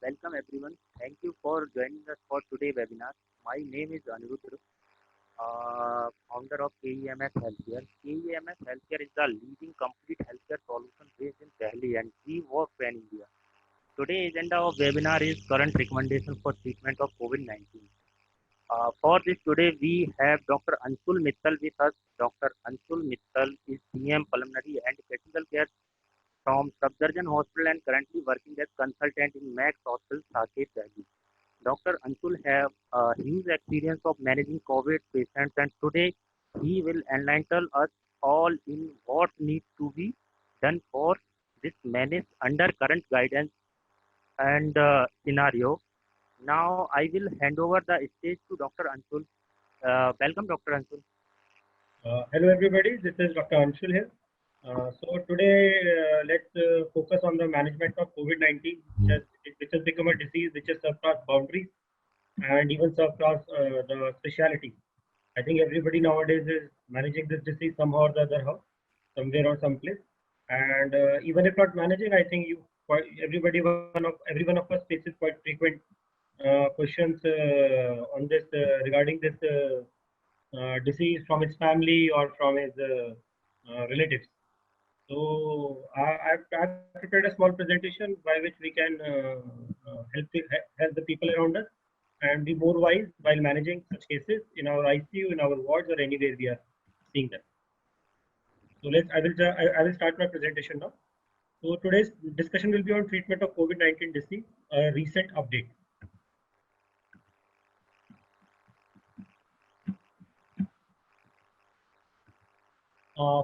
welcome everyone. Thank you for joining us for today's webinar. My name is Anirudh, founder of KEMS Healthcare. KEMS Healthcare is the leading complete healthcare solution based in Delhi and we work pan India. Today's agenda of webinar is current recommendation for treatment of COVID-19. For this today we have Dr. Anshul Mittal with us. Dr. Anshul Mittal is CM Pulmonary and Critical Care from Safdarjung Hospital and currently working as consultant in Max Hospital, Saket, Delhi. Dr. Anshul have a huge experience of managing COVID patients and today he will enlighten us all in what needs to be done for this managed under current guidance and scenario. Now I will hand over the stage to Dr. Anshul. Welcome, Dr. Anshul. Hello everybody, this is Dr. Anshul here. So today let's focus on the management of COVID-19, which has become a disease which has surpassed boundaries and even surpassed the speciality. I think everybody nowadays is managing this disease somehow or the other, somewhere or someplace. And even if not managing, I think every one of us faces quite frequent questions on this regarding this disease from his family or from his relatives. So I've prepared a small presentation by which we can help the people around us and be more wise while managing such cases in our ICU, in our wards, or anywhere we are seeing them. So I will start my presentation now. So today's discussion will be on treatment of COVID-19 disease, a recent update.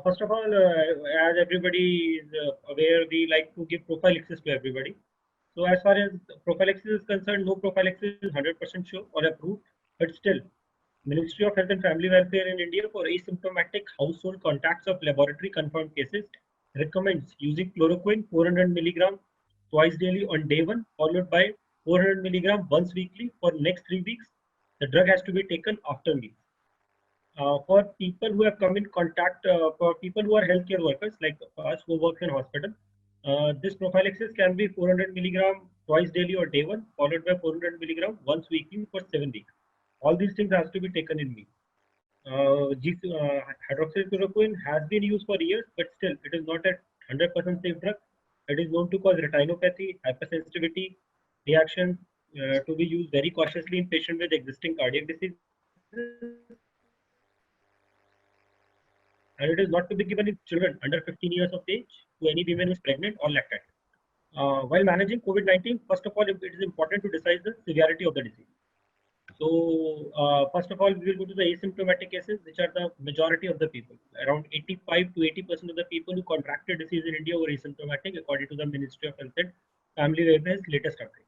First of all, as everybody is aware, we like to give prophylaxis to everybody. So as far as prophylaxis is concerned, no prophylaxis is 100% sure or approved, but still, Ministry of Health and Family Welfare in India for asymptomatic household contacts of laboratory confirmed cases recommends using chloroquine 400 mg twice daily on day 1, followed by 400 mg once weekly for next 3 weeks. The drug has to be taken after meals. For people who have come in contact, for people who are healthcare workers like us who work in hospital, this prophylaxis can be 400 mg twice daily or day 1, followed by 400 mg once weekly for 7 weeks. All these things has to be taken in meals. Hydroxychloroquine has been used for years, but still it is not a 100% safe drug. It is known to cause retinopathy, hypersensitivity, reactions, to be used very cautiously in patients with existing cardiac diseases. And it is not to be given in children under 15 years of age, to any women who is pregnant or lactate. While managing COVID-19, first of all, it is important to decide the severity of the disease. So, first of all, we will go to the asymptomatic cases, which are the majority of the people. Around 85 to 80% of the people who contracted disease in India were asymptomatic, according to the Ministry of Health and Family Welfare's latest update.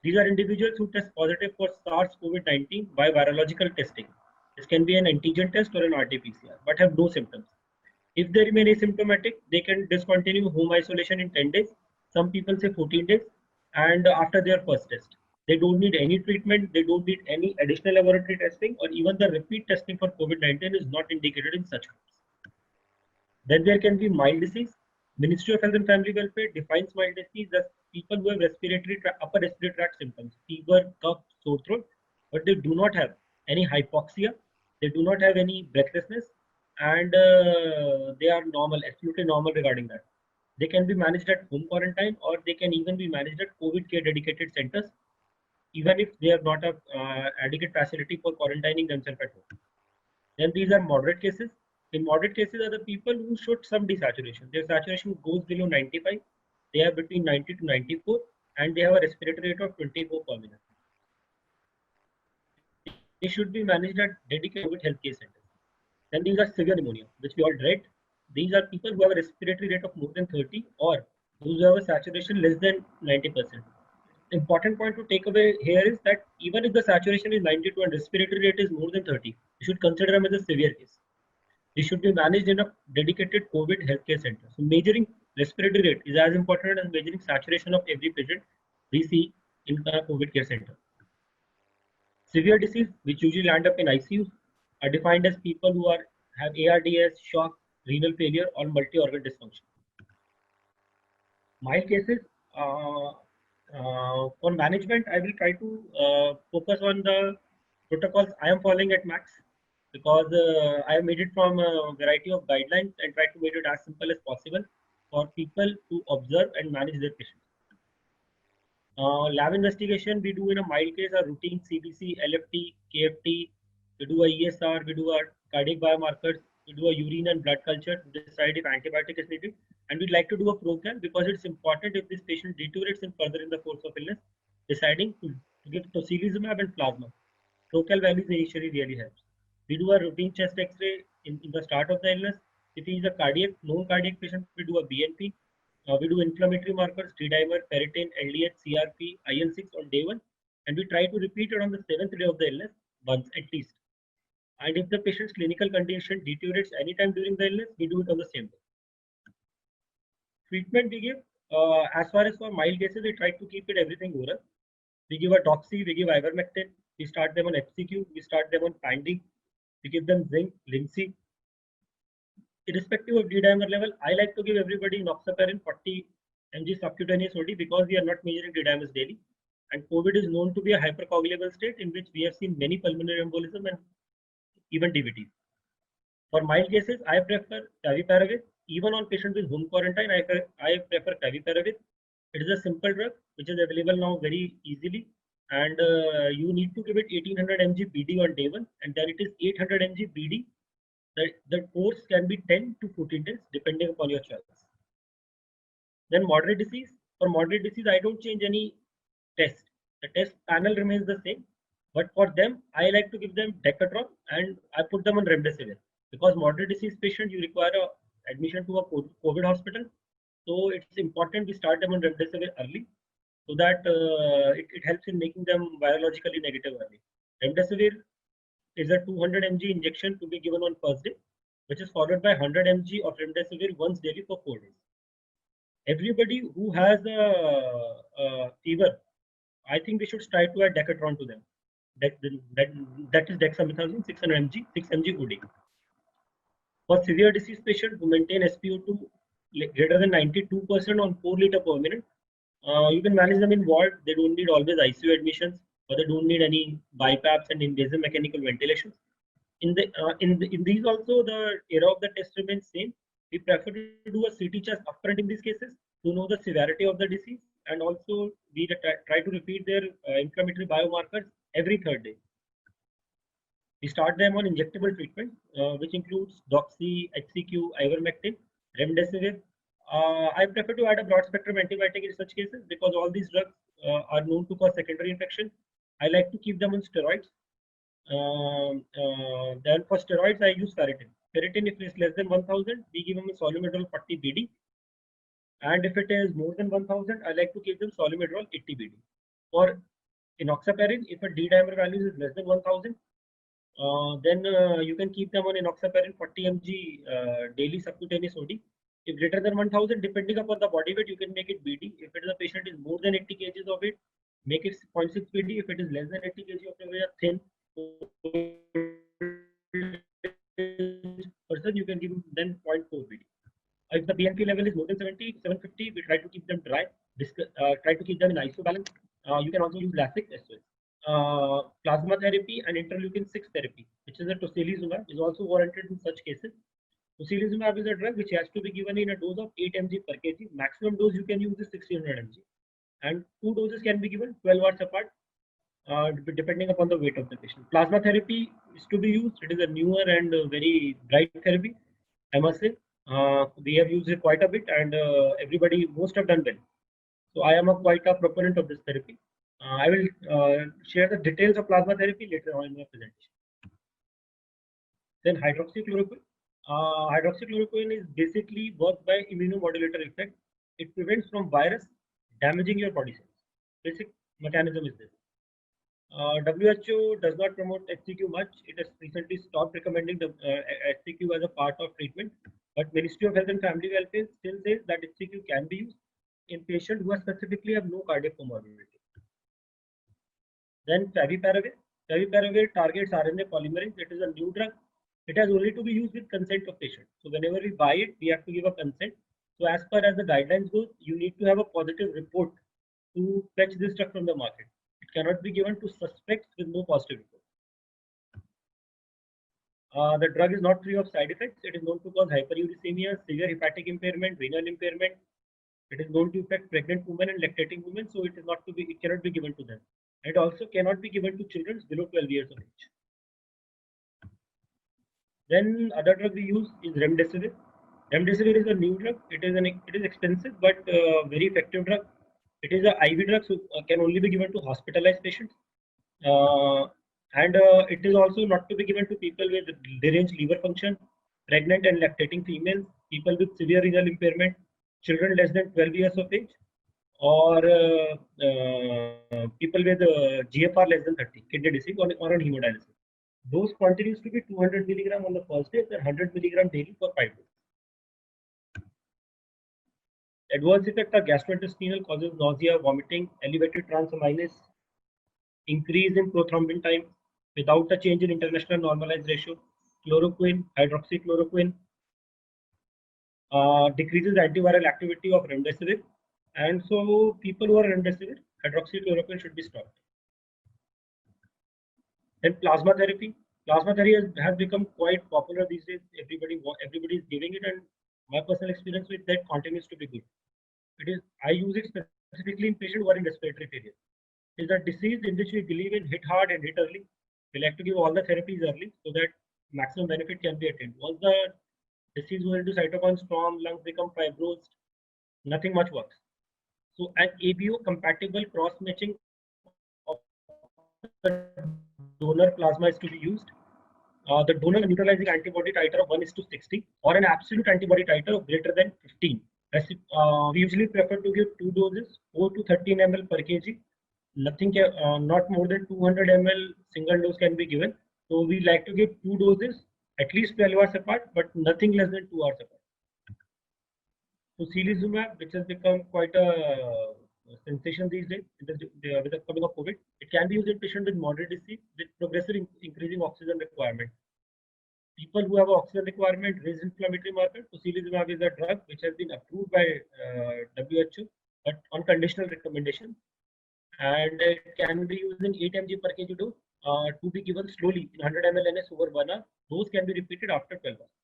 These are individuals who test positive for SARS-CoV-19 by virological testing. This can be an antigen test or an RT-PCR, but have no symptoms. If they remain asymptomatic, they can discontinue home isolation in 10 days. Some people say 14 days, and after their first test. They don't need any treatment, they don't need any additional laboratory testing, or even the repeat testing for COVID-19 is not indicated in such groups. Then there can be mild disease. Ministry of Health and Family Welfare defines mild disease as people who have upper respiratory tract symptoms, fever, cough, sore throat, but they do not have any hypoxia, they do not have any breathlessness, and they are normal, absolutely normal regarding that. They can be managed at home quarantine, or they can even be managed at COVID care dedicated centers, even if they have not have adequate facility for quarantining themselves at home. Then these are moderate cases. In moderate cases are the people who showed some desaturation. Their saturation goes below 95. They are between 90 to 94, and they have a respiratory rate of 24 per minute. They should be managed at dedicated COVID healthcare centers. Then these are severe pneumonia, which we all dread. These are people who have a respiratory rate of more than 30, or those who have a saturation less than 90%. Important point to take away here is that even if the saturation is 92 and respiratory rate is more than 30, you should consider them as a severe case. They should be managed in a dedicated COVID healthcare center. So measuring respiratory rate is as important as measuring saturation of every patient we see in a COVID care center. Severe disease, which usually end up in ICU, are defined as people who have ARDS, shock, renal failure, or multi-organ dysfunction. Mild cases For management, I will try to focus on the protocols I am following at Max, because I have made it from a variety of guidelines and try to make it as simple as possible for people to observe and manage their patients. Lab investigation we do in a mild case are routine CBC, LFT, KFT. We do a ESR, we do a cardiac biomarkers, we do a urine and blood culture to decide if antibiotic is needed. And we'd like to do a ProCal because it's important if this patient deteriorates in further in the course of illness, deciding to give tocilizumab and plasma. ProCal values initially really helps. We do a routine chest X-ray in the start of the illness. If he is a cardiac, known cardiac patient, we do a BNP. We do inflammatory markers, D-dimer, ferritin, LDH, CRP, IL-6 on day 1, and we try to repeat it on the 7th day of the illness once at least. And if the patient's clinical condition deteriorates anytime during the illness, we do it on the same day. Treatment we give, as far as for mild cases, we try to keep it everything oral. We give a doxy, we give ivermectin, we start them on FCQ, we start them on Pandy, we give them zinc, linseed. Irrespective of D-dimer level, I like to give everybody enoxaparin 40 mg subcutaneous OD because we are not measuring D-dimers daily. And COVID is known to be a hypercoagulable state in which we have seen many pulmonary embolism and even DVT. For mild cases, I prefer favipiravir. Even on patients with home quarantine, I prefer favipiravir. It is a simple drug which is available now very easily, and you need to give it 1800 mg BD on day 1, and then it is 800 mg BD. The course can be 10 to 14 days depending upon your choice. Then moderate disease. For moderate disease, I don't change any test. The test panel remains the same, but for them, I like to give them Decatron and I put them on remdesivir, because moderate disease patient you require a admission to a COVID hospital. So it's important we start them on remdesivir early, so that it helps in making them virologically negative early. Remdesivir is a 200 mg injection to be given on first day, which is followed by 100 mg of remdesivir once daily for 4 days. Everybody who has a fever, I think we should try to add Decatron to them. That is dexamethasone 600 mg, 6 mg OD. For severe disease patients who maintain SpO2 greater than 92% on 4 liter per minute, you can manage them in ward. They don't need always ICU admissions, or they don't need any BiPAPs and invasive mechanical ventilations. In these also, the era of the test remains same. We prefer to do a CT chest upfront in these cases to know the severity of the disease, and also we try to repeat their inflammatory biomarkers every 3rd day. We start them on injectable treatment, which includes doxy, HCQ, ivermectin, remdesivir. I prefer to add a broad spectrum antibiotic in such cases because all these drugs are known to cause secondary infection. I like to keep them on steroids. Then for steroids, I use ferritin. Ferritin, if it is less than 1000, we give them a Solumedrol 40 BD. And if it is more than 1000, I like to give them Solumedrol 80 BD. For enoxaparin, if a D-dimer value is less than 1000, then you can keep them on enoxaparin 40 mg daily subcutaneous OD. If greater than 1000, depending upon the body weight, you can make it BD. If it is a patient is more than 80 kg of it, make it 0.6 BD. If it is less than 80 kg of it, thin person, you can give them then 0.4 BD. If the BNP level is more than 70, 750, we try to keep them dry. Try to keep them in ISO balance. You can also use Lasix as well. Plasma therapy and interleukin 6 therapy, which is a tocilizumab, is also warranted in such cases. Tocilizumab is a drug which has to be given in a dose of 8 mg per kg. Maximum dose you can use is 1600 mg. And 2 doses can be given 12 hours apart, depending upon the weight of the patient. Plasma therapy is to be used. It is a newer and very bright therapy, I must say. We have used it quite a bit, and most have done well. So I am quite a proponent of this therapy. I will share the details of plasma therapy later on in my presentation. Then hydroxychloroquine. Hydroxychloroquine is basically worked by immunomodulator effect. It prevents from virus damaging your body cells. Basic mechanism is this. WHO does not promote HCQ much. It has recently stopped recommending the HCQ as a part of treatment, but Ministry of Health and Family Welfare still says that HCQ can be used in patients who specifically have no cardiac comorbidity. Then favipiravir. Favipiravir targets RNA polymerase. It is a new drug. It has only to be used with consent of patient. So whenever we buy it, we have to give a consent. So as per as the guidelines goes, you need to have a positive report to fetch this drug from the market. It cannot be given to suspects with no positive report. The drug is not free of side effects. It is known to cause hyperuricemia, severe hepatic impairment, renal impairment. It is known to affect pregnant women and lactating women, so it cannot be given to them. It also cannot be given to children below 12 years of age. Then other drug we use is remdesivir. Remdesivir is a new drug. It is expensive but very effective drug. It is an IV drug, so can only be given to hospitalized patients. And it is also not to be given to people with deranged liver function, pregnant and lactating females, people with severe renal impairment, children less than 12 years of age, or people with GFR less than 30, kidney disease or on hemodialysis. Dose continues to be 200 milligram on the first day and 100 milligram daily for 5 days. Adverse effects are gastrointestinal, causes nausea, vomiting, elevated transaminase, increase in prothrombin time without a change in international normalized ratio, chloroquine, hydroxychloroquine, decreases antiviral activity of remdesivir, and so people who are remdesivir, hydroxychloroquine should be stopped. Then plasma therapy. Plasma therapy has become quite popular these days. Everybody is giving it, and my personal experience with that continues to be good. I use it specifically in patients who are in respiratory failure. It is a disease in which we believe in hit hard and hit early. We like to give all the therapies early so that maximum benefit can be attained. Once the disease goes into cytokine storm, lungs become fibrosed, nothing much works. So an ABO compatible cross matching of the donor plasma is to be used. The donor neutralizing antibody titer of 1:60 or an absolute antibody titer of greater than 15. We usually prefer to give 2 doses, 4 to 13 ml per kg. Nothing not more than 200 ml single dose can be given. So we like to give 2 doses at least 12 hours apart, but nothing less than 2 hours apart. So tocilizumab, which has become quite a sensation these days with the coming of COVID, it can be used in patients with moderate disease with progressive increasing oxygen requirement. People who have oxygen requirement, raised inflammatory marker, tocilizumab is a drug which has been approved by WHO, but on conditional recommendation, and it can be used in 8 mg per kg dose to be given slowly in 100 ml NS over 1 hour. Those can be repeated after 12 hours.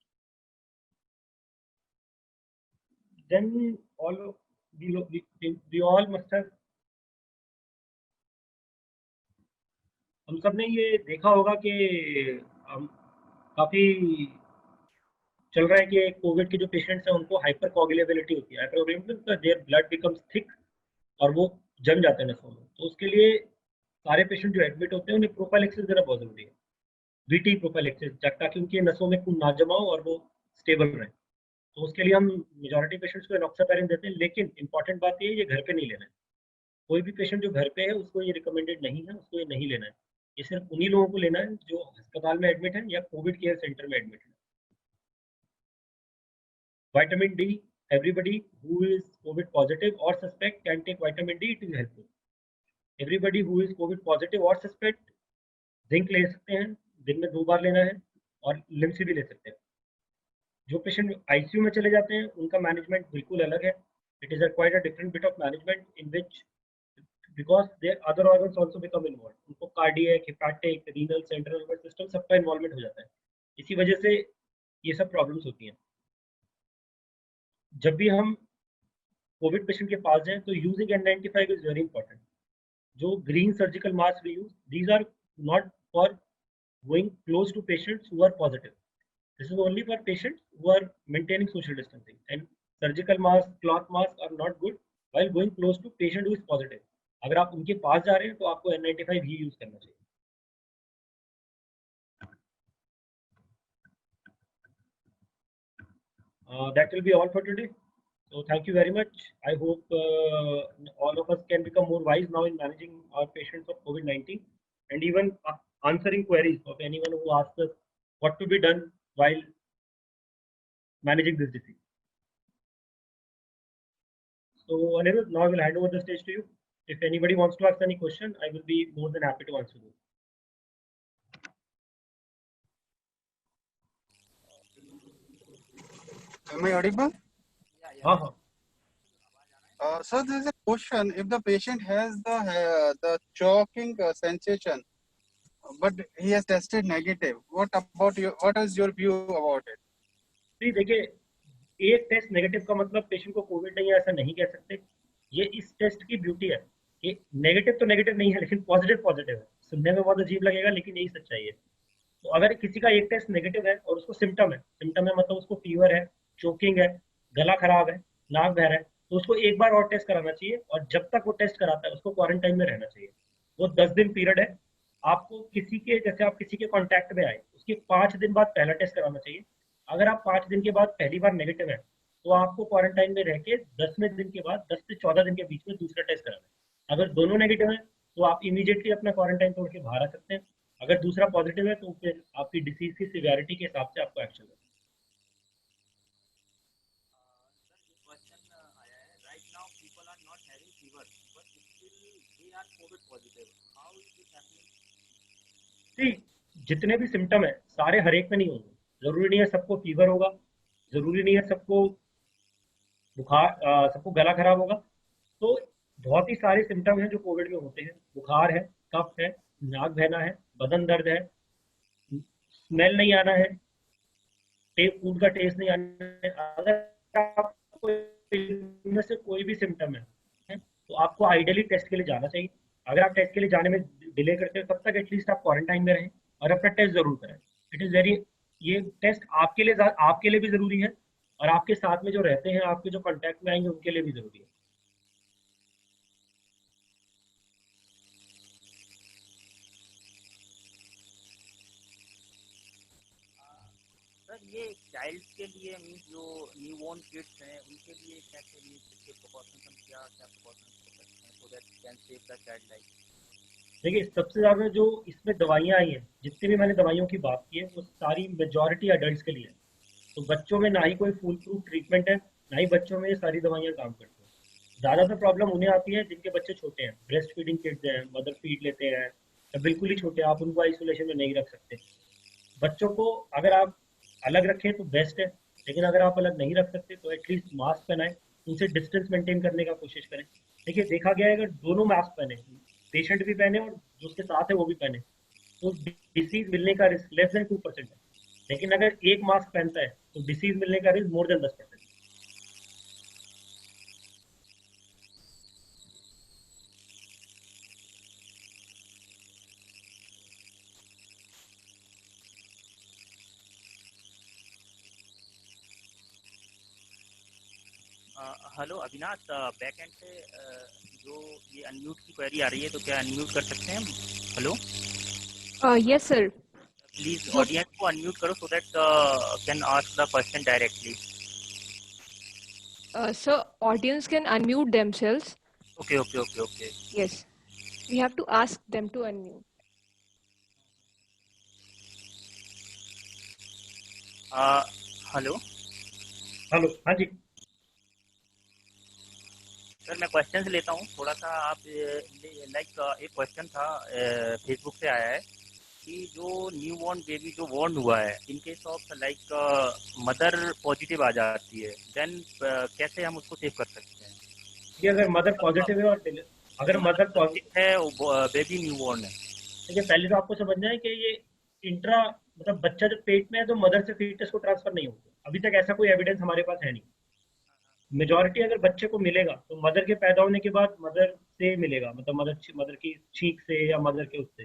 Then we all must have, हम सब ने ये देखा होगा कि काफी चल रहा है कि कोविड के जो पेशेंट्स हैं उनको हाइपर कोगुलेबिलिटी होती है. Hyper coagulability there blood becomes thick और वो जम जाते हैं नसों में. तो उसके लिए सारे पेशेंट जो एडमिट होते हैं उन्हें प्रोफाइलैक्सिस देना बहुत जरूरी है. वीटी प्रोफाइलैक्सिस, ताकि उनकी नसों में खून ना जमा हो और वो स्टेबल रहे. तो उसके लिए हम मेजॉरिटी पेशेंट्स को एनॉक्सापैरिन देते हैं, लेकिन इंपॉर्टेंट बात ये घर पे नहीं लेना है. कोई भी पेशेंट जो घर पे है उसको ये रिकमेंडेड नहीं है, उसको ये नहीं लेना है. ये सिर्फ उन्हीं लोगों को लेना है जो अस्पताल में एडमिट है या कोविड केयर सेंटर में एडमिट है. Vitamin D, everybody who is COVID positive or suspect can take vitamin D, it is helpful. Everybody who is COVID positive or suspect, zinc ले सकते हैं, दिन में 2 बार लेना है और लिम्सी भी ले सकते हैं. जो पेशेंट आईसीयू में चले जाते हैं उनका मैनेजमेंट बिल्कुल अलग है. It is quite a different bit of management in which because there other organs also become involve. उनको cardiac, hepatic, renal, central nervous system सबका इन्वॉल्वमेंट हो जाता है. इसी वजह से ये सब प्रॉब्लम्स होती हैं. जब भी हम कोविड पेशेंट के पास जाएं तो using N95 is very important. जो green surgical mask we use, these are not for going close to patients who are positive. This is only for patients who are maintaining social distancing, and surgical mask, cloth mask are not good while going close to patient who is positive. अगर आप उनके पास जा रहे हैं तो आपको N95 ही use करना चाहिए. That will be all for today. So thank you very much. I hope all of us can become more wise now in managing our patients of COVID-19 and even answering queries of anyone who asks us what to be done while managing this disease. So Anirudh, now I will hand over the stage to you. If anybody wants to ask any question, I will be more than happy to answer them. Am I audible? हाँ हाँ. So there is a question: if the patient has the choking sensation, but he has tested negative, what about you? What is your view about it? जी देखिए, एक test negative का मतलब patient को Covid नहीं है ऐसा नहीं कह सकते। ये इस टेस्ट की ब्यूटी है कि नेगेटिव तो नेगेटिव नहीं है लेकिन पॉजिटिव पॉजिटिव है। सुनने में बहुत अजीब लगेगा लेकिन यही सच्चाई है। तो अगर किसी का एक टेस्ट नेगेटिव है और उसको सिम्टम है मतलब उसको फीवर है, चोकिंग है, गला खराब है, नाक बह रहा है, तो उसको एक बार और टेस्ट कराना चाहिए और जब तक वो टेस्ट कराता है उसको क्वारंटाइन में रहना चाहिए। वो 10 दिन पीरियड है। आपको किसी के जैसे आप किसी के कांटेक्ट में आए उसके 5 दिन बाद पहला टेस्ट कराना चाहिए। अगर आप 5 दिन के बाद पहली बार नेगेटिव है तो आपको क्वारंटाइन में रह के 10वें दिन के बाद 10 से 14 दिन के बीच में दूसरा टेस्ट कराना है। अगर दोनों नेगेटिव है तो आप इमीडिएटली अपना क्वारंटाइन तोड़ के बाहर आ सकते हैं। अगर दूसरा पॉजिटिव है तो फिर आपकी डिसीज की सिवियरिटी के हिसाब से आपको एक्शन लेना है। क्वेश्चन आया है, right now people are not having fever but still they are covid positive, how is this happening? जितने भी सिम्टम है सारे हर एक में नहीं होंगे। जरूरी नहीं है सबको फीवर होगा, जरूरी नहीं है सबको बुखार, सबको गला खराब होगा। तो बहुत ही सारे सिम्टम हैं जो कोविड में होते हैं। बुखार है, कफ है, नाक बहना है, बदन दर्द है, स्मेल नहीं आना है, फूड का टेस्ट नहीं आना है। अगर आपको इनमें से कोई भी सिम्टम है तो आपको आइडियली टेस्ट के लिए जाना चाहिए। अगर आप टेस्ट के लिए जाने में डिले करते हो तब तक एटलीस्ट आप क्वारंटाइन में रहें और अपना टेस्ट जरूर कराएं। इट इज़ वेरी, ये टेस्ट आपके लिए भी जरूरी है और आपके साथ में जो रहते हैं, आपके जो कॉन्टैक्ट में आएंगे उनके लिए भी जरूरी है। सर ये चाइल्ड के लिए मीन जो न्यू बोर्न किड्स हैं उनके लिए कैसे मीन इसके प्रिकॉशंस हम क्या क्या प्रिकॉशंस हो सकते हैं so that can save the child life? देखिए सबसे ज़्यादा जो इसमें दवाइयाँ आई हैं, जितनी भी मैंने दवाइयों की बात की है वो सारी मेजॉरिटी अडल्ट के लिए है। तो बच्चों में ना ही कोई फुल प्रूफ ट्रीटमेंट है, ना ही बच्चों में ये सारी दवाइयाँ काम करती हैं। ज़्यादातर प्रॉब्लम उन्हें आती है जिनके बच्चे छोटे हैं, ब्रेस्ट फीडिंग किड्स हैं, मदर फीड लेते हैं या बिल्कुल ही छोटे, आप उनको आइसोलेशन में नहीं रख सकते। बच्चों को अगर आप अलग रखें तो बेस्ट है, लेकिन अगर आप अलग नहीं रख सकते तो एटलीस्ट मास्क पहनाएं, उनसे डिस्टेंस मेंटेन करने का कोशिश करें। देखिए देखा गया है अगर दोनों मास्क पहने, पेशेंट भी पहने और जो उसके साथ है वो भी पहने, तो डिसीज मिलने का रिस्क लेस देन 2% है। लेकिन अगर एक मास्क पहनता है तो डिसीज मिलने का risk more than 10%। Hello Avinash, back and से जो ये अनम्यूट की क्वेरी आ रही है तो क्या अनम्यूट कर सकते हैं हम? Hello, Yes, sir. Please Your, audience को अनम्यूट करो so that can ask the question directly. sir, audience can unmute themselves. Okay okay okay okay. Yes, we have to ask them to unmute. Hello hello, हाँ जी। Sir मैं question लेता हूँ थोड़ा सा। आप like एक क्वेश्चन था फेसबुक से आया है कि जो न्यू बॉर्न बेबी जो बॉर्न हुआ है in case of like mother positive आ जाती है देन कैसे हम उसको सेव कर सकते हैं? कि अगर मदर पॉजिटिव है और अगर मदर पॉजिटिव है बेबी न्यू बॉर्न है, देखिए पहले तो आपको समझना है कि ये इंट्रा मतलब बच्चा जब पेट में है तो मदर से फीटस को ट्रांसफर नहीं होता। अभी तक ऐसा कोई एविडेंस हमारे पास है नहीं। मेजॉरिटी अगर बच्चे को मिलेगा तो मदर के पैदा होने के बाद मदर से मिलेगा, मतलब मदर की छींक से या मदर के उससे।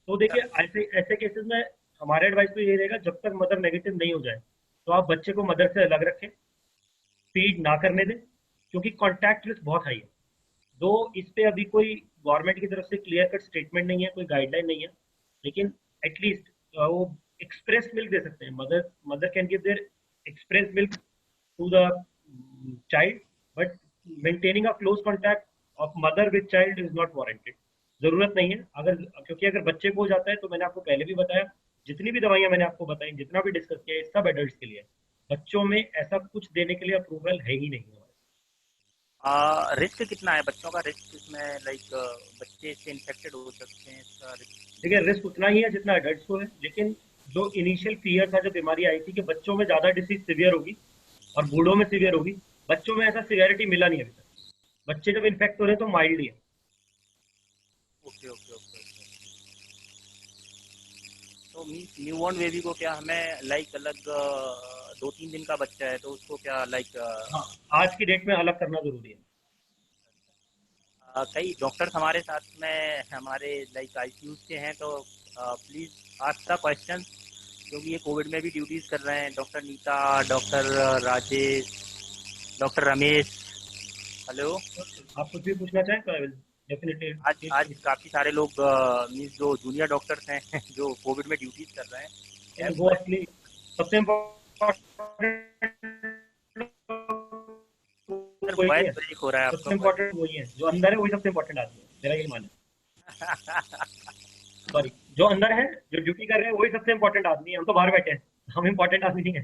तो देखिए ऐसे ऐसे केसेस में हमारा एडवाइस तो ये रहेगा जब तक मदर नेगेटिव नहीं हो जाए तो आप बच्चे को मदर से अलग रखें, फीड ना करने दें, क्योंकि कॉन्टैक्ट रिस्क बहुत हाई है। दो इस पे अभी कोई गवर्नमेंट की तरफ से क्लियर कट स्टेटमेंट नहीं है, कोई गाइडलाइन नहीं है, लेकिन एटलीस्ट वो एक्सप्रेस मिल्क दे सकते हैं। Mother mother can give their express milk to the child, but maintaining a close contact of mother with child is not warranted. जरूरत नहीं है अगर, क्योंकि अगर बच्चे को हो जाता है तो मैंने आपको पहले भी बताया, जितनी भी दवाइयां मैंने आपको बताई, जितना भी डिस्कस किया, ये सब एडल्ट्स के लिए है। बच्चों में ऐसा कुछ देने के लिए अप्रूवल है ही नहीं हमारे। रिस्क कितना है बच्चों का? रिस्क इसमें लाइक बच्चे इससे इन्फेक्टेड हो सकते हैं, इसका रिस्क? देखिए रिस्क उतना ही है जितना एडल्ट्स को है, लेकिन जो इनिशियल फियर था, जो बीमारी आई थी कि बच्चों में ज्यादा डिसीज सीवियर होगी और बूढ़ों में सीवियर होगी, बच्चों में ऐसा सीवियरिटी मिला नहीं अभी तक। बच्चे जब इन्फेक्ट हो रहे हैं तो माइल्ड ही है। Okay okay okay okay. तो मीन्स न्यूबॉर्न बेबी को क्या हमें लाइक अलग 2-3 दिन का बच्चा है तो उसको क्या लाइक हाँ, आज की डेट में अलग करना जरूरी है। कई डॉक्टर्स हमारे साथ में हमारे लाइक आईसीयूज के हैं तो प्लीज़ आस्क द क्वेश्चन, क्योंकि ये कोविड में भी ड्यूटीज़ कर रहे हैं। Doctor Neeta, doctor Rajesh, doctor Ramesh. Hello. आप कुछ भी पूछना चाहें तो आई विल आज आज डेफिनेटली। काफ़ी सारे लोग मीन्स जो जूनियर डॉक्टर्स हैं जो कोविड में ड्यूटीज़ कर रहे हैं। वो असली सबसे सर इम्पोर्टेंट वही वॉइस है, ब्रेक हो रहा है आपका सबसे वॉइस। इम्पोर्टेंट वही है, जो अंदर है वही सबसे इम्पोर्टेंट आदमी है, मेरा यही मानना है। सॉरी, जो अंदर है, जो ड्यूटी कर रहे हैं वही सबसे इम्पोर्टेंट आदमी है। हम तो बाहर बैठे हैं, हम इम्पोर्टेंट आदमी नहीं है।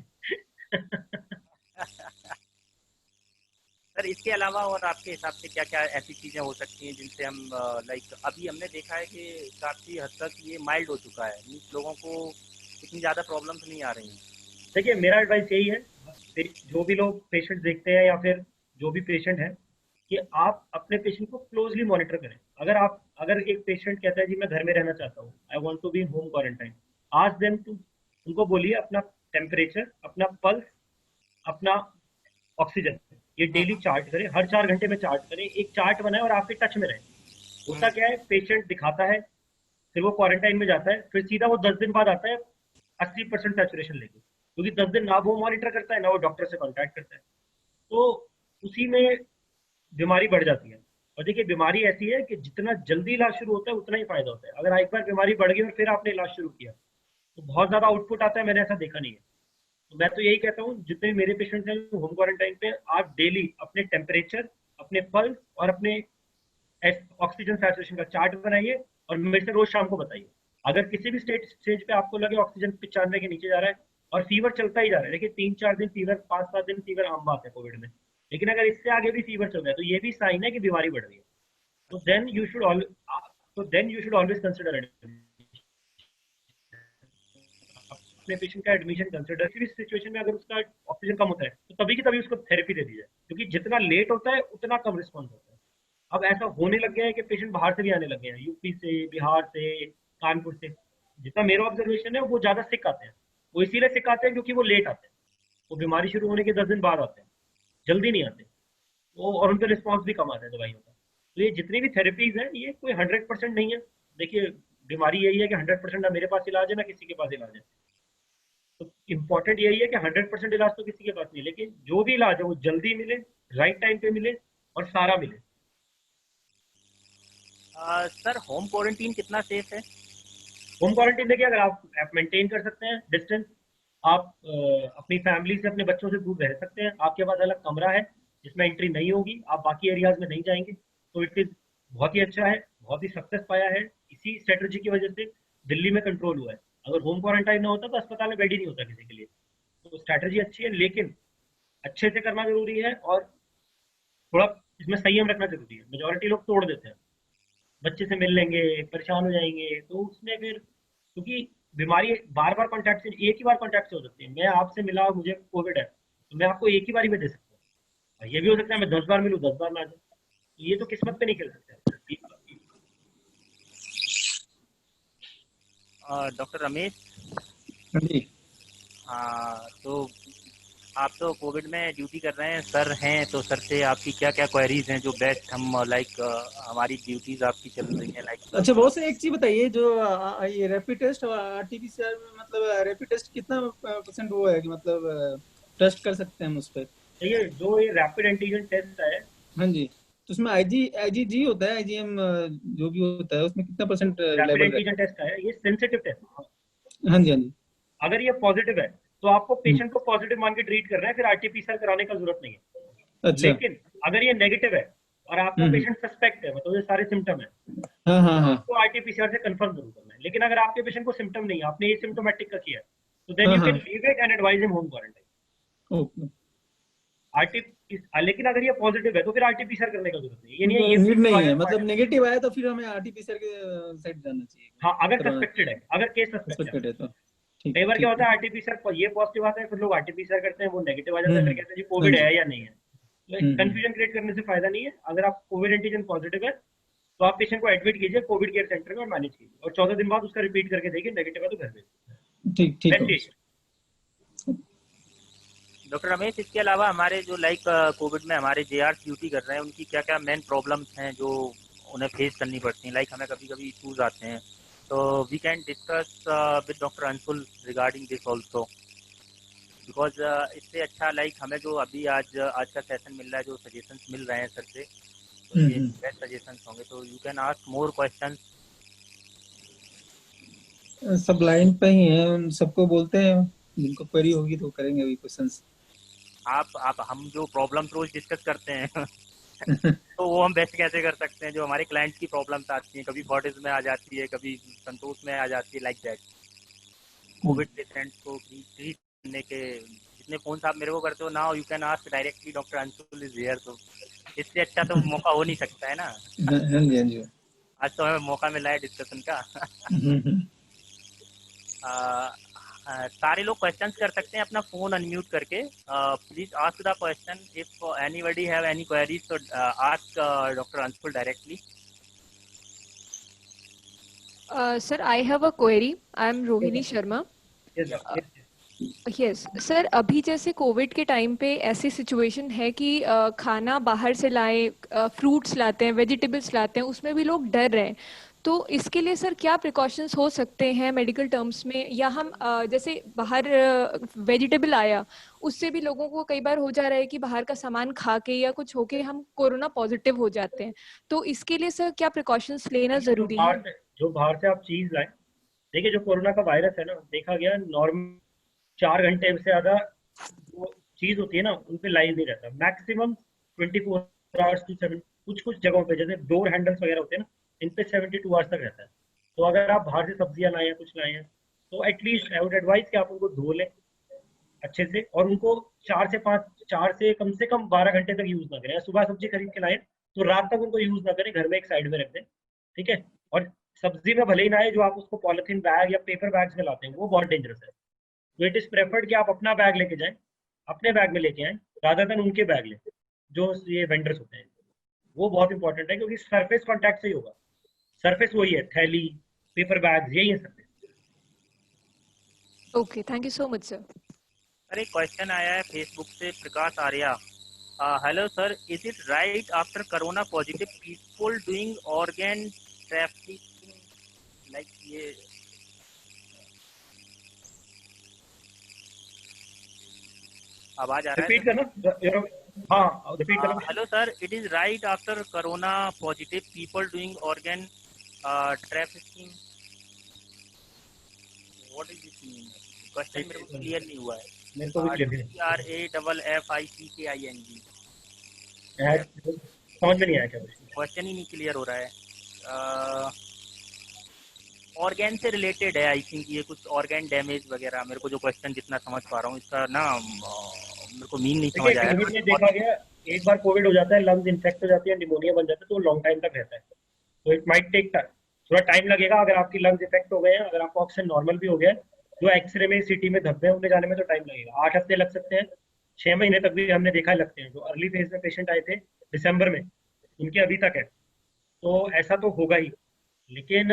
सर इसके अलावा और आपके हिसाब से क्या क्या ऐसी चीज़ें हो सकती हैं जिनसे हम लाइक अभी हमने देखा है कि काफ़ी हद तक ये माइल्ड हो चुका है, मीन्स लोगों को इतनी ज़्यादा प्रॉब्लम्स नहीं आ रही हैं। देखिए, मेरा एडवाइस यही है, जो भी लोग पेशेंट देखते हैं या फिर जो भी पेशेंट है, कि आप अपने पेशेंट को क्लोजली मॉनिटर करें। अगर एक पेशेंट कहता है जी मैं घर में रहना चाहता हूँ, I want to be home quarantine, ask them to उनको बोलिए अपना टेम्परेचर, अपना पल्स, अपना ऑक्सीजन, ये डेली चार्ट करें, हर 4 घंटे में चार्ट करें, एक चार्ट बनाए और आपके टच में रहे। होता क्या है, पेशेंट दिखाता है, फिर वो क्वारंटाइन में जाता है, फिर सीधा वो 10 दिन बाद आता है 80% सैचुरेशन लेके, क्योंकि 10 दिन ना वो मॉनिटर करता है ना वो डॉक्टर से कॉन्टैक्ट करता है। तो उसी में बीमारी बढ़ जाती है। और देखिए, बीमारी ऐसी है कि जितना जल्दी इलाज शुरू होता है उतना ही फायदा होता है। अगर एक बार बीमारी बढ़ गई और फिर आपने इलाज शुरू किया तो बहुत ज्यादा आउटपुट आता है, मैंने ऐसा देखा नहीं है। तो मैं तो यही कहता हूँ, जितने भी मेरे पेशेंट्स हैं होम क्वारंटाइन पे, आप डेली अपने टेम्परेचर, अपने पल्स और अपने ऑक्सीजन सैचुरेशन का चार्ट बनाइए और मेरे से रोज शाम को बताइए। अगर किसी भी स्टेज पे आपको लगे ऑक्सीजन 95 के नीचे जा रहा है और फीवर चलता ही जा रहा है, देखिए 3-4 दिन फीवर, 5-7 दिन फीवर आम बात है कोविड में, लेकिन अगर इससे आगे भी फीवर चल रहा है तो ये भी साइन है कि बीमारी बढ़ रही है। तो then you should always consider अपने पेशेंट का एडमिशन कंसिडर। किसी भी सिचुएशन में अगर उसका ऑक्सीजन कम होता है तो तभी की तभी उसको थेरेपी दे दी जाए, क्योंकि जितना लेट होता है उतना कम रिस्पॉन्स होता है। अब ऐसा होने लग गया है कि पेशेंट बाहर से भी आने लगे हैं, यूपी से, बिहार से, कानपुर से। जितना मेरा ऑब्जर्वेशन है, वो ज्यादा सिक आते हैं। वो इसीलिए सिक आते हैं क्योंकि वो लेट आते हैं, वो बीमारी शुरू होने के 10 दिन बाद आते हैं, जल्दी नहीं आते वो, और उनका रिस्पॉन्स भी कम आता है दवाइयों का। तो ये जितनी भी थेरेपीज है, ये कोई 100% नहीं है। देखिए, बीमारी यही है कि 100% ना मेरे पास इलाज है ना किसी के पास इलाज है। तो इम्पोर्टेंट यही है कि 100% इलाज तो किसी के पास नहीं, लेकिन जो भी इलाज है वो जल्दी मिले, राइट टाइम पे मिले और सारा मिले। सर होम क्वारंटीन कितना सेफ है? होम क्वारंटीन देखिए, अगर आप मेंटेन कर सकते हैं डिस्टेंस, आप अपनी फैमिली से, अपने बच्चों से दूर रह सकते हैं, आपके पास अलग कमरा है जिसमें एंट्री नहीं होगी, आप बाकी एरियाज में नहीं जाएंगे, तो इट इज बहुत ही अच्छा है, बहुत ही सक्सेस पाया है। इसी स्ट्रेटजी की वजह से दिल्ली में कंट्रोल हुआ है। अगर होम क्वारंटाइन ना होता तो अस्पताल में बेड ही नहीं होता किसी के लिए। तो स्ट्रैटेजी अच्छी है, लेकिन अच्छे से करना जरूरी है और थोड़ा इसमें संयम रखना जरूरी है। मेजोरिटी लोग तोड़ देते हैं, बच्चे से मिल लेंगे, परेशान हो जाएंगे, तो उसमें फिर, क्योंकि बीमारी बार बार कॉन्टैक्ट से, एक ही बार कॉन्टैक्ट से हो सकती है। मैं आपसे मिला और मुझे कोविड है तो मैं आपको एक ही बारी में दे सकता हूँ, ये भी हो सकता है मैं 10 बार मिलूँ, 10 बार ना जाए। ये तो किस्मत पे नहीं खेल सकते। डॉक्टर रमेश। जी हाँ तो आप तो कोविड में ड्यूटी कर रहे हैं, सर हैं, तो सर से आपकी क्या क्या क्वेरीज हैं जो बेस्ट हम लाइक हमारी ड्यूटीज आपकी चल रही हैं अच्छा, लाइक। बहुत से एक चीज बताइए, जो ये रैपिड टेस्ट और आरटीपीसीआर में, मतलब रैपिड टेस्ट कितना % वो है कि मतलब ट्रस्ट कर सकते हैं हम उस पर? देखिए, जो ये रैपिड एंटीजन टेस्ट है, हाँ जी, तो उसमें आईजीजी होता है, आईजीएम जो भी होता है, उसमें कितना % रैपिड लेवल एंटीजन टेस्ट है, ये सेंसिटिव टेस्ट है। है? हाँ जी, हाँ जी। अगर ये पॉजिटिव है तो आपको पेशेंट को पॉजिटिव मान के ट्रीट करना है, फिर आरटीपीसीआर कराने का जरूरत नहीं है। अच्छा। लेकिन अगर ये नेगेटिव है और आपका हम्म। पेशेंट सस्पेक्ट है, मतलब ये सारे सिम्टम है, हाँ हाँ हाँ आपको आरटीपीसीआर से कंफर्म जरूर करना है। लेकिन अगर आपके पेशेंट को सिम्टम नहीं है, आपने ये सिम्टोमेटिक का किया है, तो देन हाँ यू हाँ। Can leave it and advise him home quarantine. Okay. लेकिन अगर ये पॉजिटिव है तो फिर आरटीपीसीआर करने का जरूरत नहीं है। ये नहीं है ये नीड सिर्फ नहीं है, वायरस मतलब है। नेगेटिव आया तो फिर हमें आरटीपीसीआर के साइड जाना चाहिए, हाँ, अगर करवाना सस्पेक्टेड है, अगर केस सस्पेक्ट है। सस्पेक्टेड है तो। ठीक कई बार क्या ठीक होता है। है, आरटीपीसीआर ये पॉजिटिव आता है, फिर लोग आरटीपीसीआर करते हैं, वो नेगेटिव आ जाता है, फिर कहते हैं जी कोविड हाँ जी। है या नहीं है। कंफ्यूजन क्रिएट करने से फायदा नहीं है। अगर आप कोविड एंटीजन पॉजिटिव है तो आप पेशेंट को एडमिट कीजिए कोविड केयर सेंटर में और मैनेज कीजिए, और 14 दिन बाद उसका रिपीट करके देखिए, नेगेटिव है तो घर भेजिए। ठीक ठीक है। डॉक्टर रमेश, इसके अलावा हमारे जो कोविड में हमारे जेआर ड्यूटी कर रहे हैं, उनकी क्या क्या मेन प्रॉब्लम्स हैं जो उन्हें फेस करनी पड़ती हैं? हमें कभी कभी इश्यूज आते हैं, तो we can discuss with doctor Anshul regarding this also, because इससे अच्छा हमें जो अभी आज का सेशन मिल रहा है, जो सजेशंस मिल रहे हैं सर से, तो ये बेस्ट सजेशंस होंगे, तो you can ask more questions. सब लाइन पे ही हैं, उन सबको बोलते हैं, जिनको क्वेरी होगी तो करेंगे अभी क्वेश्चंस। आप हम जो प्रॉब्लम रोज डिस्कस करते हैं तो वो हम बेस्ट कैसे कर सकते हैं? जो हमारे क्लाइंट्स की प्रॉब्लम्स आती हैं, कभी फोर्टिस में आ जाती है, कभी संतोष में आ जाती है, लाइक दैट। कोविड पेशेंट्स को ट्रीट करने के जितने फोन आप मेरे को करते हो now, you can ask directly doctor Anshul is here, तो इससे अच्छा तो मौका हो नहीं सकता है ना। हाँ जी, हाँ जी। आज तो हमें मौका मिला है डिस्कशन का। सारे लोग क्वेश्चंस कर सकते हैं अपना फोन अनम्यूट करके। Please ask the question if anybody have any queries, तो ask doctor Anshul directly. Sir, I have a query. I am Rohini Sharma. Yes sir, अभी जैसे कोविड के टाइम पे ऐसी सिचुएशन है कि खाना बाहर से लाए, फ्रूट्स लाते हैं, वेजिटेबल्स लाते हैं, उसमें भी लोग डर रहे हैं। तो इसके लिए सर क्या प्रिकॉशंस हो सकते हैं मेडिकल टर्म्स में? या हम जैसे बाहर वेजिटेबल आया, उससे भी लोगों को कई बार हो जा रहा है कि बाहर का सामान खा के या कुछ होके हम कोरोना पॉजिटिव हो जाते हैं, तो इसके लिए सर क्या प्रिकॉशंस लेना जरूरी है? जो बाहर से आप चीज लाए, देखिए जो कोरोना का वायरस है ना, देखा गया नॉर्मल 4 घंटे से ज्यादा वो चीज होती है ना, उन पे लाइव नहीं रहता। मैक्सिमम 24 आवर्स टू 7, कुछ कुछ जगहों पे जैसे डोर हैंडल्स वगैरह होते हैं ना, इन पे 72 आवर्स तक रहता है। तो अगर आप बाहर से सब्जियां लाए हैं, कुछ लाए हैं, तो एटलीस्ट आई वुड एडवाइस कि आप उनको धो लें अच्छे से, और उनको 4 से कम 12 घंटे तक यूज ना करें। सुबह सब्जी खरीद के लाए तो रात तक उनको यूज ना करें, घर में एक साइड में रख दें, ठीक है। और सब्जी में भले ही ना आए, जो आप उसको पॉलिथीन बैग या पेपर बैग्स में लाते हैं, वो बहुत डेंजरस है। तो इट इज प्रेफर्ड कि आप अपना बैग लेके जाएं, अपने बैग में लेके आएं, रादर देन उनके बैग लें जो ये वेंडर्स होते हैं। वो बहुत इंपॉर्टेंट है, क्योंकि सरफेस कॉन्टैक्ट से ही होगा। सरफेस वही है, थैली, पेपर बैग, यही है surface. Okay, thank you so much sir. Sir, एक क्वेश्चन आया है फेसबुक से, Prakash Arya. Hello sir, is it right after corona positive people doing organ trafficking, like ये आवाज आ रहा है? रिपीट करना। हाँ, रिपीट करना। Hello sir, it is right after corona positive people doing organ trafficking, what is this mean? Question मेरे को clear नहीं हुआ है। मेरे को भी क्लियर नहीं। TRAFFICKING समझ में नहीं आया क्या क्वेश्चन ही नहीं क्लियर हो रहा है। ऑर्गेन से रिलेटेड है आई थिंक, ये कुछ ऑर्गेन डैमेज वगैरह। मेरे को जो क्वेश्चन जितना समझ पा रहा हूँ इसका ना, मेरे को मीन नहीं समझ आया। कोविड में देखा गया, एक बार कोविड हो जाता है, लंग्स इन्फेक्ट हो जाती है, निमोनिया बन जाता है, तो लॉन्ग टाइम तक रहता है। तो इट माइट टेक टाइम, थोड़ा टाइम लगेगा। अगर आपकी लंग्स इफेक्ट हो गए हैं, अगर आपका ऑक्सीजन नॉर्मल भी हो गया है, जो एक्सरे में, सीटी में धब्बे होने जाने में तो टाइम लगेगा। 8 हफ्ते लग सकते हैं, 6 महीने तक भी हमने देखा लगते हैं। जो अर्ली फेज में पेशेंट आए थे दिसंबर में, उनके अभी तक है। तो ऐसा तो होगा ही। लेकिन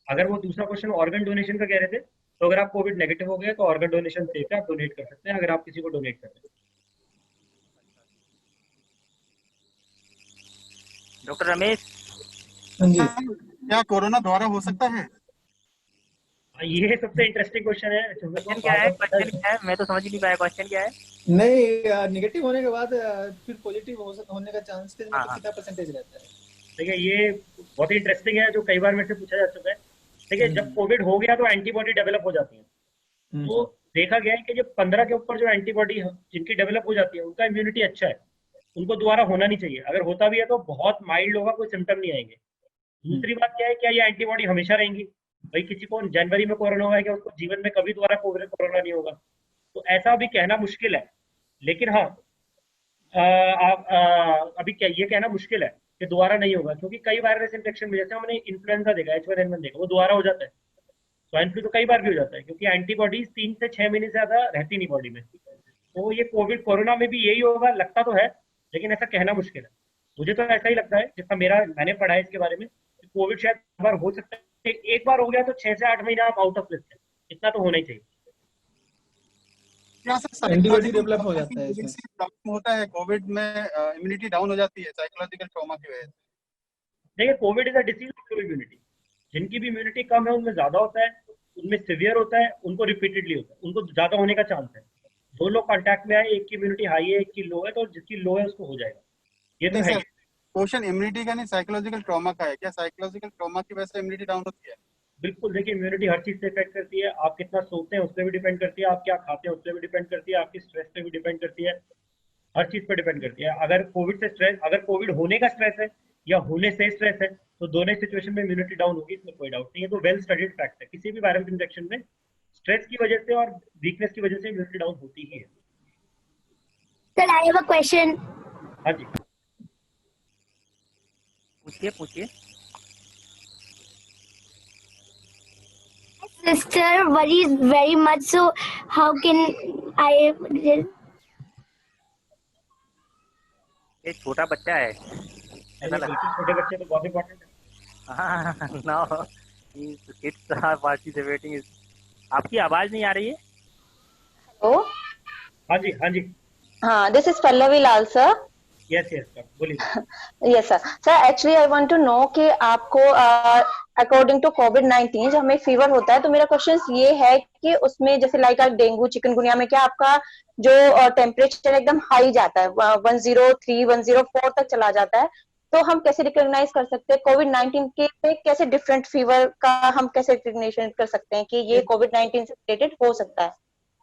अगर वो दूसरा क्वेश्चन ऑर्गन डोनेशन का कह रहे थे, तो अगर आप कोविड नेगेटिव हो गए तो ऑर्गन डोनेशन सेफ है, आप डोनेट कर सकते हैं अगर आप किसी को डोनेट कर रहे हैं। डॉक्टर रमेश, क्या कोरोना द्वारा हो सकता है? ये सबसे इंटरेस्टिंग क्वेश्चन है। क्वेश्चन क्या है? क्वेश्चन क्या है? मैं तो समझ ही नहीं पाया क्वेश्चन क्या है। नहीं, नेगेटिव होने के बाद फिर पॉजिटिव होने का चांसेस कितना परसेंटेज रहता है? देखिए, ये बहुत ही इंटरेस्टिंग है, जो कई बार मेरे से पूछा जा चुका है। देखिए, जब कोविड हो गया तो एंटीबॉडी डेवलप हो जाती है। तो देखा गया है कि जब 15 के ऊपर जो एंटीबॉडी जिनकी डेवलप हो जाती है, उनका इम्यूनिटी अच्छा है, उनको दोबारा होना नहीं चाहिए। अगर होता भी है तो बहुत माइल्ड होगा, कोई सिम्टम नहीं आएंगे। दूसरी बात क्या है, क्या ये एंटीबॉडी हमेशा रहेंगी? भाई, किसी को जनवरी में कोरोना हुआ है, क्या उसको जीवन में कभी दोबारा कोरोना नहीं होगा? तो ऐसा अभी कहना मुश्किल है। लेकिन हाँ, अभी क्या ये कहना मुश्किल है कि दोबारा नहीं होगा, क्योंकि कई वायरस इन्फेक्शन में, जैसे हमने इन्फ्लुएंजा देखा, H1N1 देखा, वो दोबारा हो जाता है। स्वाइन फ्लू तो कई बार भी हो जाता है, क्योंकि एंटीबॉडीज 3 से 6 महीने से ज्यादा रहती नहीं बॉडी में। तो ये कोरोना में भी यही होगा, लगता तो है। लेकिन ऐसा कहना मुश्किल है। मुझे तो ऐसा ही लगता है, जितना मैंने पढ़ा है इसके बारे में, कोविड शायद एक बार हो सकता है, एक बार हो गया तो 6 से 8 महीना आप आउट ऑफ लिस्ट है, इतना तो होना ही चाहिए। क्या सर एंटीबॉडी साइकोलॉजिकल डेवलप हो ट्रॉमा जाता की है वजह इसमें। से प्रॉब्लम होता है कोविड में, इम्यूनिटी डाउन हो जाती है साइकोलॉजिकल ट्रॉमा की वजह से? देखिए, Covid is a disease of low immunity. जिनकी भी इम्यूनिटी कम है उनमें ज्यादा होता है, उनमें सिवियर होता है, उनको रिपीटेडली होता है, उनको ज्यादा होने का चांस है। दो लोग कांटेक्ट में आए, एक की इम्यूनिटी हाई है, एक की लो है, तो जिसकी लो है उसको हो जाएगा, ये नहीं तो है सर, ही। क्वेश्चन इम्यूनिटी का नहीं, साइकोलॉजिकल ट्रॉमा का है। क्या साइकोलॉजिकल ट्रॉमा की वजह से इम्यूनिटी डाउन होती है? बिल्कुल, देखिए इम्यूनिटी हर चीज से इफेक्ट करती है। आप कितना सोते हैं उस पर भी डिपेंड करती है, आप क्या खाते हैं उस पर भी डिपेंड करती है, आपकी स्ट्रेस पे भी डिपेंड करती है, हर चीज पे डिपेंड करती है। अगर कोविड होने का स्ट्रेस है या होने से स्ट्रेस है, तो दोनों सिचुएशन में इम्यूनिटी डाउन होगी, इसमें कोई डाउट नहीं है। तो वेल स्टडीड फैक्ट है, किसी भी वायरल इन्फेक्शन में स्ट्रेस की वजह से और वीकनेस की वजह से इम्यूनिटी डाउन होती ही है। Sir, I have a question. हाँ जी, पूछिए पूछिए। Sister worries very much. So how can I? एक छोटा बच्चा है, ऐसा बिल्कुल लगता छोटे बच्चे तो बहुत इंपॉर्टेंट है। है। Now kids are participating. आपकी आवाज नहीं आ रही है। हेलो, हाँ जी, हाँ जी, हाँ, this is Pallavi Lal sir. Yes yes sir, बोलिए। Yes sir. Sir actually I want to know कि आपको अकॉर्डिंग टू कोविड-19 जब हमें फीवर होता है तो मेरा क्वेश्चन ये है कि उसमें जैसे लाइक डेंगू चिकनगुनिया में क्या आपका जो टेम्परेचर एकदम हाई जाता है 103 104 तक चला जाता है, तो हम कैसे रिकॉग्नाइज कर सकते हैं कोविड-19 के पे कैसे डिफरेंट फीवर का हम कैसे रिकॉग्निशन कर सकते हैं कि ये कोविड-19 से रिलेटेड हो सकता है?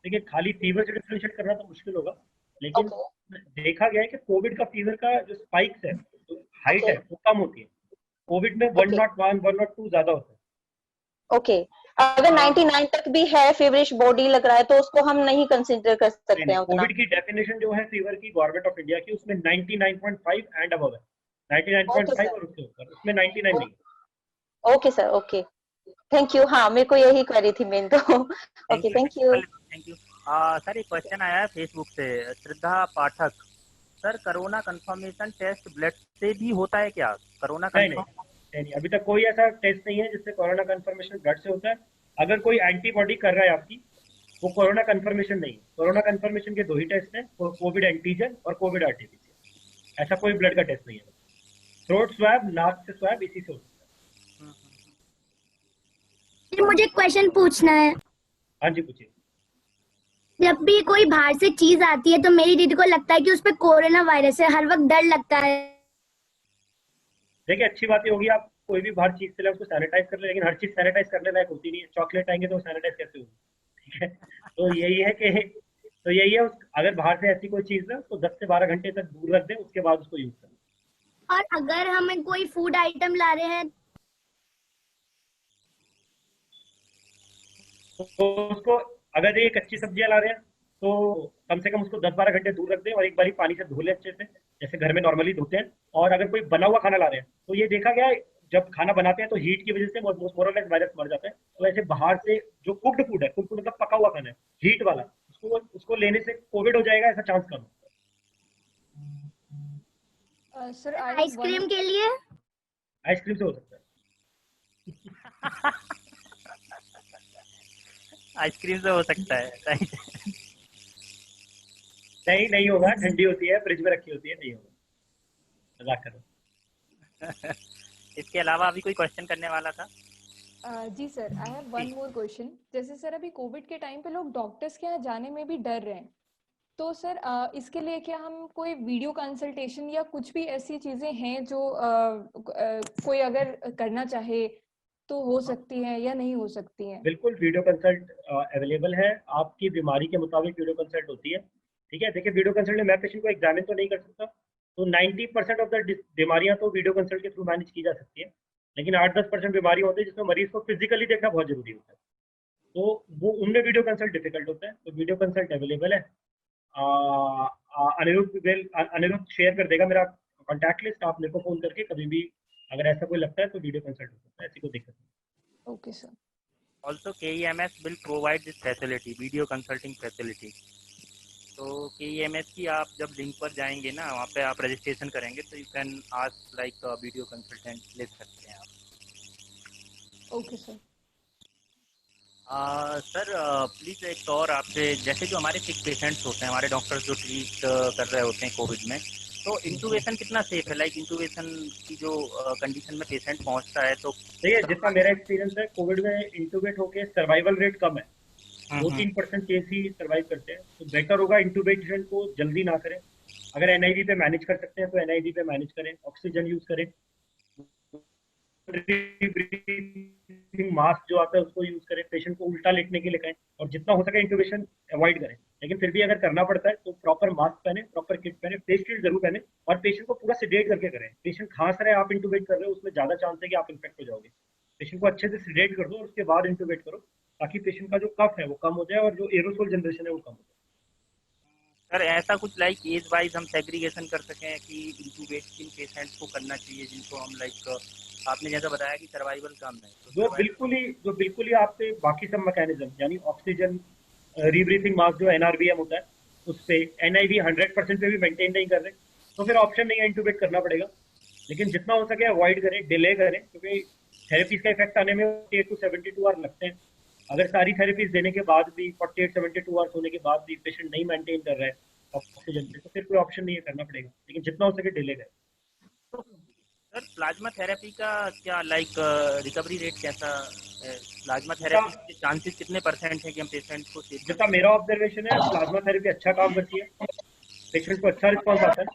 देखिए, खाली फीवर से डिफरेंशिएट करना तो मुश्किल होगा, लेकिन ओके देखा गया है कि कोविड का फीवर का जो स्पाइक्स है, जो हाइट ओके है, वो कम होती है। कोविड में ओके 101 102 ज्यादा होता है। ओके। अगर 99 तक भी है फेवरिश बॉडी लग रहा है तो उसको हम नहीं कंसिडर कर नहीं सकते नहीं, हैं उतना। कोविड की डेफिनेशन जो है फीवर की गवर्नमेंट ऑफ इंडिया की, उसमें 99.5 एंड अबव है। Okay 99.5 sir. और उसके ऊपर, उसमें 99 नहीं है। Okay sir. Okay, thank you. हाँ, मेरे को यही क्वेरी थी मेन तो। Okay, thank thank you you. Thank you. Sir, एक क्वेश्चन आया है फेसबुक से, Shraddha Pathak. Sir, corona confirmation test blood से भी होता है क्या? कोरोना नहीं नहीं कंफर्म। नहीं नहीं, अभी तक कोई ऐसा टेस्ट नहीं है जिससे कोरोना कंफर्मेशन ब्लड से होता है। अगर कोई एंटीबॉडी कर रहा है आपकी, वो कोरोना कंफर्मेशन नहीं है। कोरोना कंफर्मेशन के दो ही टेस्ट हैं, कोविड एंटीजन और कोविड आरटीपीसीआर। ऐसा कोई ब्लड का टेस्ट नहीं है। थ्रोट स्वैब, नाक से स्वैब, इसी से हो सकता है। फिर मुझे क्वेश्चन पूछना है। हाँ जी, पूछिए। जब भी कोई बाहर से चीज आती है तो मेरी दीदी को लगता है कि उस पर कोरोना वायरस है, हर वक्त डर लगता है। देखिए, अच्छी बात ये होगी आप कोई भी बाहर चीज से ले उसको सैनिटाइज कर ले, लेकिन हर चीज सैनिटाइज करने लायक होती नहीं है। चॉकलेट आएंगे तो सैनिटाइज कैसे होगी? ठीक है, तो यही है अगर बाहर से ऐसी कोई चीज है तो 10 से 12 घंटे तक दूर रख दें, उसके बाद उसको यूज करें। और अगर हम कोई फूड आइटम ला रहे हैं तो उसको, अगर ये कच्ची सब्जियां ला रहे हैं तो कम से कम उसको 10-12 घंटे दूर रख दें और एक बारी पानी से धो लें अच्छे से, जैसे घर में नॉर्मली धोते हैं। और अगर कोई बना हुआ खाना ला रहे हैं तो ये देखा गया है, जब खाना बनाते हैं तो हीट की वजह से मोरलेस वायरस मर जाता है। तो ऐसे बाहर से जो कुक्ड फूड है, कुक्ड फूड मतलब पका हुआ खाना है, हीट वाला, उसको लेने से कोविड हो जाएगा, ऐसा चांस कम है। सर आइसक्रीम के लिए? आइसक्रीम से हो सकता है। आइसक्रीम से हो सकता है, राइट। नहीं होगा, ठंडी होती है, फ्रिज में रखी होती है, नहीं होगा, मजाक करो। इसके अलावा अभी कोई क्वेश्चन करने वाला था? जी sir, I have one more question. जैसे सर अभी कोविड के टाइम पे लोग डॉक्टर्स के यहाँ जाने में भी डर रहे हैं, तो सर इसके लिए क्या हम कोई वीडियो कंसल्टेशन या कुछ भी ऐसी चीजें हैं जो कोई अगर करना चाहे तो हो सकती हैं या नहीं हो सकती हैं? बिल्कुल, वीडियो कंसल्ट अवेलेबल है, आपकी बीमारी के मुताबिक वीडियो कंसल्ट होती है। ठीक है, देखिए वीडियो कंसल्ट में मैं पेशेंट को एग्जामिन तो नहीं कर सकता, तो 90% ऑफ द बीमारियां तो वीडियो कंसल्ट के थ्रू मैनेज की जा सकती है, लेकिन 8-10% बीमारियां होती है जिसमें मरीज को फिजिकली देखना बहुत जरूरी होता है, तो वो उनमें वीडियो कंसल्ट डिफिकल्ट होता है। तो वीडियो कंसल्ट अवेलेबल है। अनिरुद्ध शेयर कर देगा मेरा कॉन्टैक्ट लिस्ट, आप मेरे को फोन करके कभी भी अगर ऐसा कोई लगता है तो वीडियो कंसल्ट हो सकता है, ऐसी कोई दिक्कत नहीं। Okay sir. Also, KEMS will provide this facility, video consulting facility. तो KEMS की आप जब लिंक पर जाएंगे ना, वहाँ पे आप रजिस्ट्रेशन करेंगे तो you can ask like video consultant ले सकते हैं आप। Okay sir. सर प्लीज़ एक और आपसे, जैसे जो हमारे सिक पेशेंट्स होते हैं, हमारे डॉक्टर्स जो ट्रीट कर रहे होते हैं कोविड में, तो इंटूबेशन कितना सेफ है? लाइक इंटूबेशन की जो कंडीशन में पेशेंट पहुंचता है तो देखिए, जितना मेरा एक्सपीरियंस है, कोविड में इंटूबेट होके सर्वाइवल रेट कम है, 2-3% केस ही सर्वाइव करते हैं। तो बेटर होगा इंटूबेशन को जल्दी ना करें। अगर एनआईवी पे मैनेज कर सकते हैं तो एनआईवी पे मैनेज करें, ऑक्सीजन यूज करें, ब्रीथिंग मास्क जो आता है उसको यूज करें, पेशेंट को उल्टा लेटने के लिए कहें, और जितना हो सके इंटूबेशन अवॉइड करें। लेकिन फिर भी अगर करना पड़ता है तो प्रॉपर मास्क पहने, प्रॉपर किट पहने, फेस शील्ड जरूर पहने, और पेशेंट को पूरा सिडेट करके करें। पेशेंट खांस रहे, आप इंटूबेट कर रहे हो, उसमें ज्यादा चांस है कि आप इन्फेक्ट हो जाओगे। पेशेंट को अच्छे से सिडेट कर दो और उसके बाद इंटूबेट करो, ताकि पेशेंट का जो कफ है वो कम हो जाए और जो एरोसोल जनरेशन है वो कम हो जाए। सर ऐसा कुछ लाइक एज वाइज हम सेग्रीगेशन कर सकें कि इंटूबेट किन पेशेंट्स को करना चाहिए, जिनको हम लाइक आपने जैसा बताया कि सर्वाइवल कम है, तो जो बिल्कुल ही आपसे बाकी सब मैकेनिज्म, यानी ऑक्सीजन, रीब्रीथिंग मास्क जो एनआरबीएम होता है, उस पे एनआईवी 100% पे भी मेंटेन नहीं कर रहे, तो फिर ऑप्शन नहीं है, इंटूबेट करना पड़ेगा। लेकिन जितना हो सके अवॉइड करें, डिले करें, क्योंकि थेरेपीज का इफेक्ट आने में 48 to 72 आवर लगते हैं। अगर सारी थेरेपीज देने के बाद भी 48-72 आवर्स होने के बाद भी पेशेंट नहीं मेंटेन कर रहा है ऑक्सीजन पे, तो फिर कोई ऑप्शन नहीं है, करना पड़ेगा। लेकिन जितना हो सके डिले करें। सर प्लाज्मा थेरेपी का क्या लाइक रिकवरी रेट कैसा है? प्लाज्मा थेरेपी के चांसेस कितने % है कि हम पेशेंट को सेव कर जितना मेरा ऑब्जर्वेशन है, प्लाज्मा थेरेपी अच्छा काम करती है, पेशेंट को अच्छा रिस्पॉन्स आता है।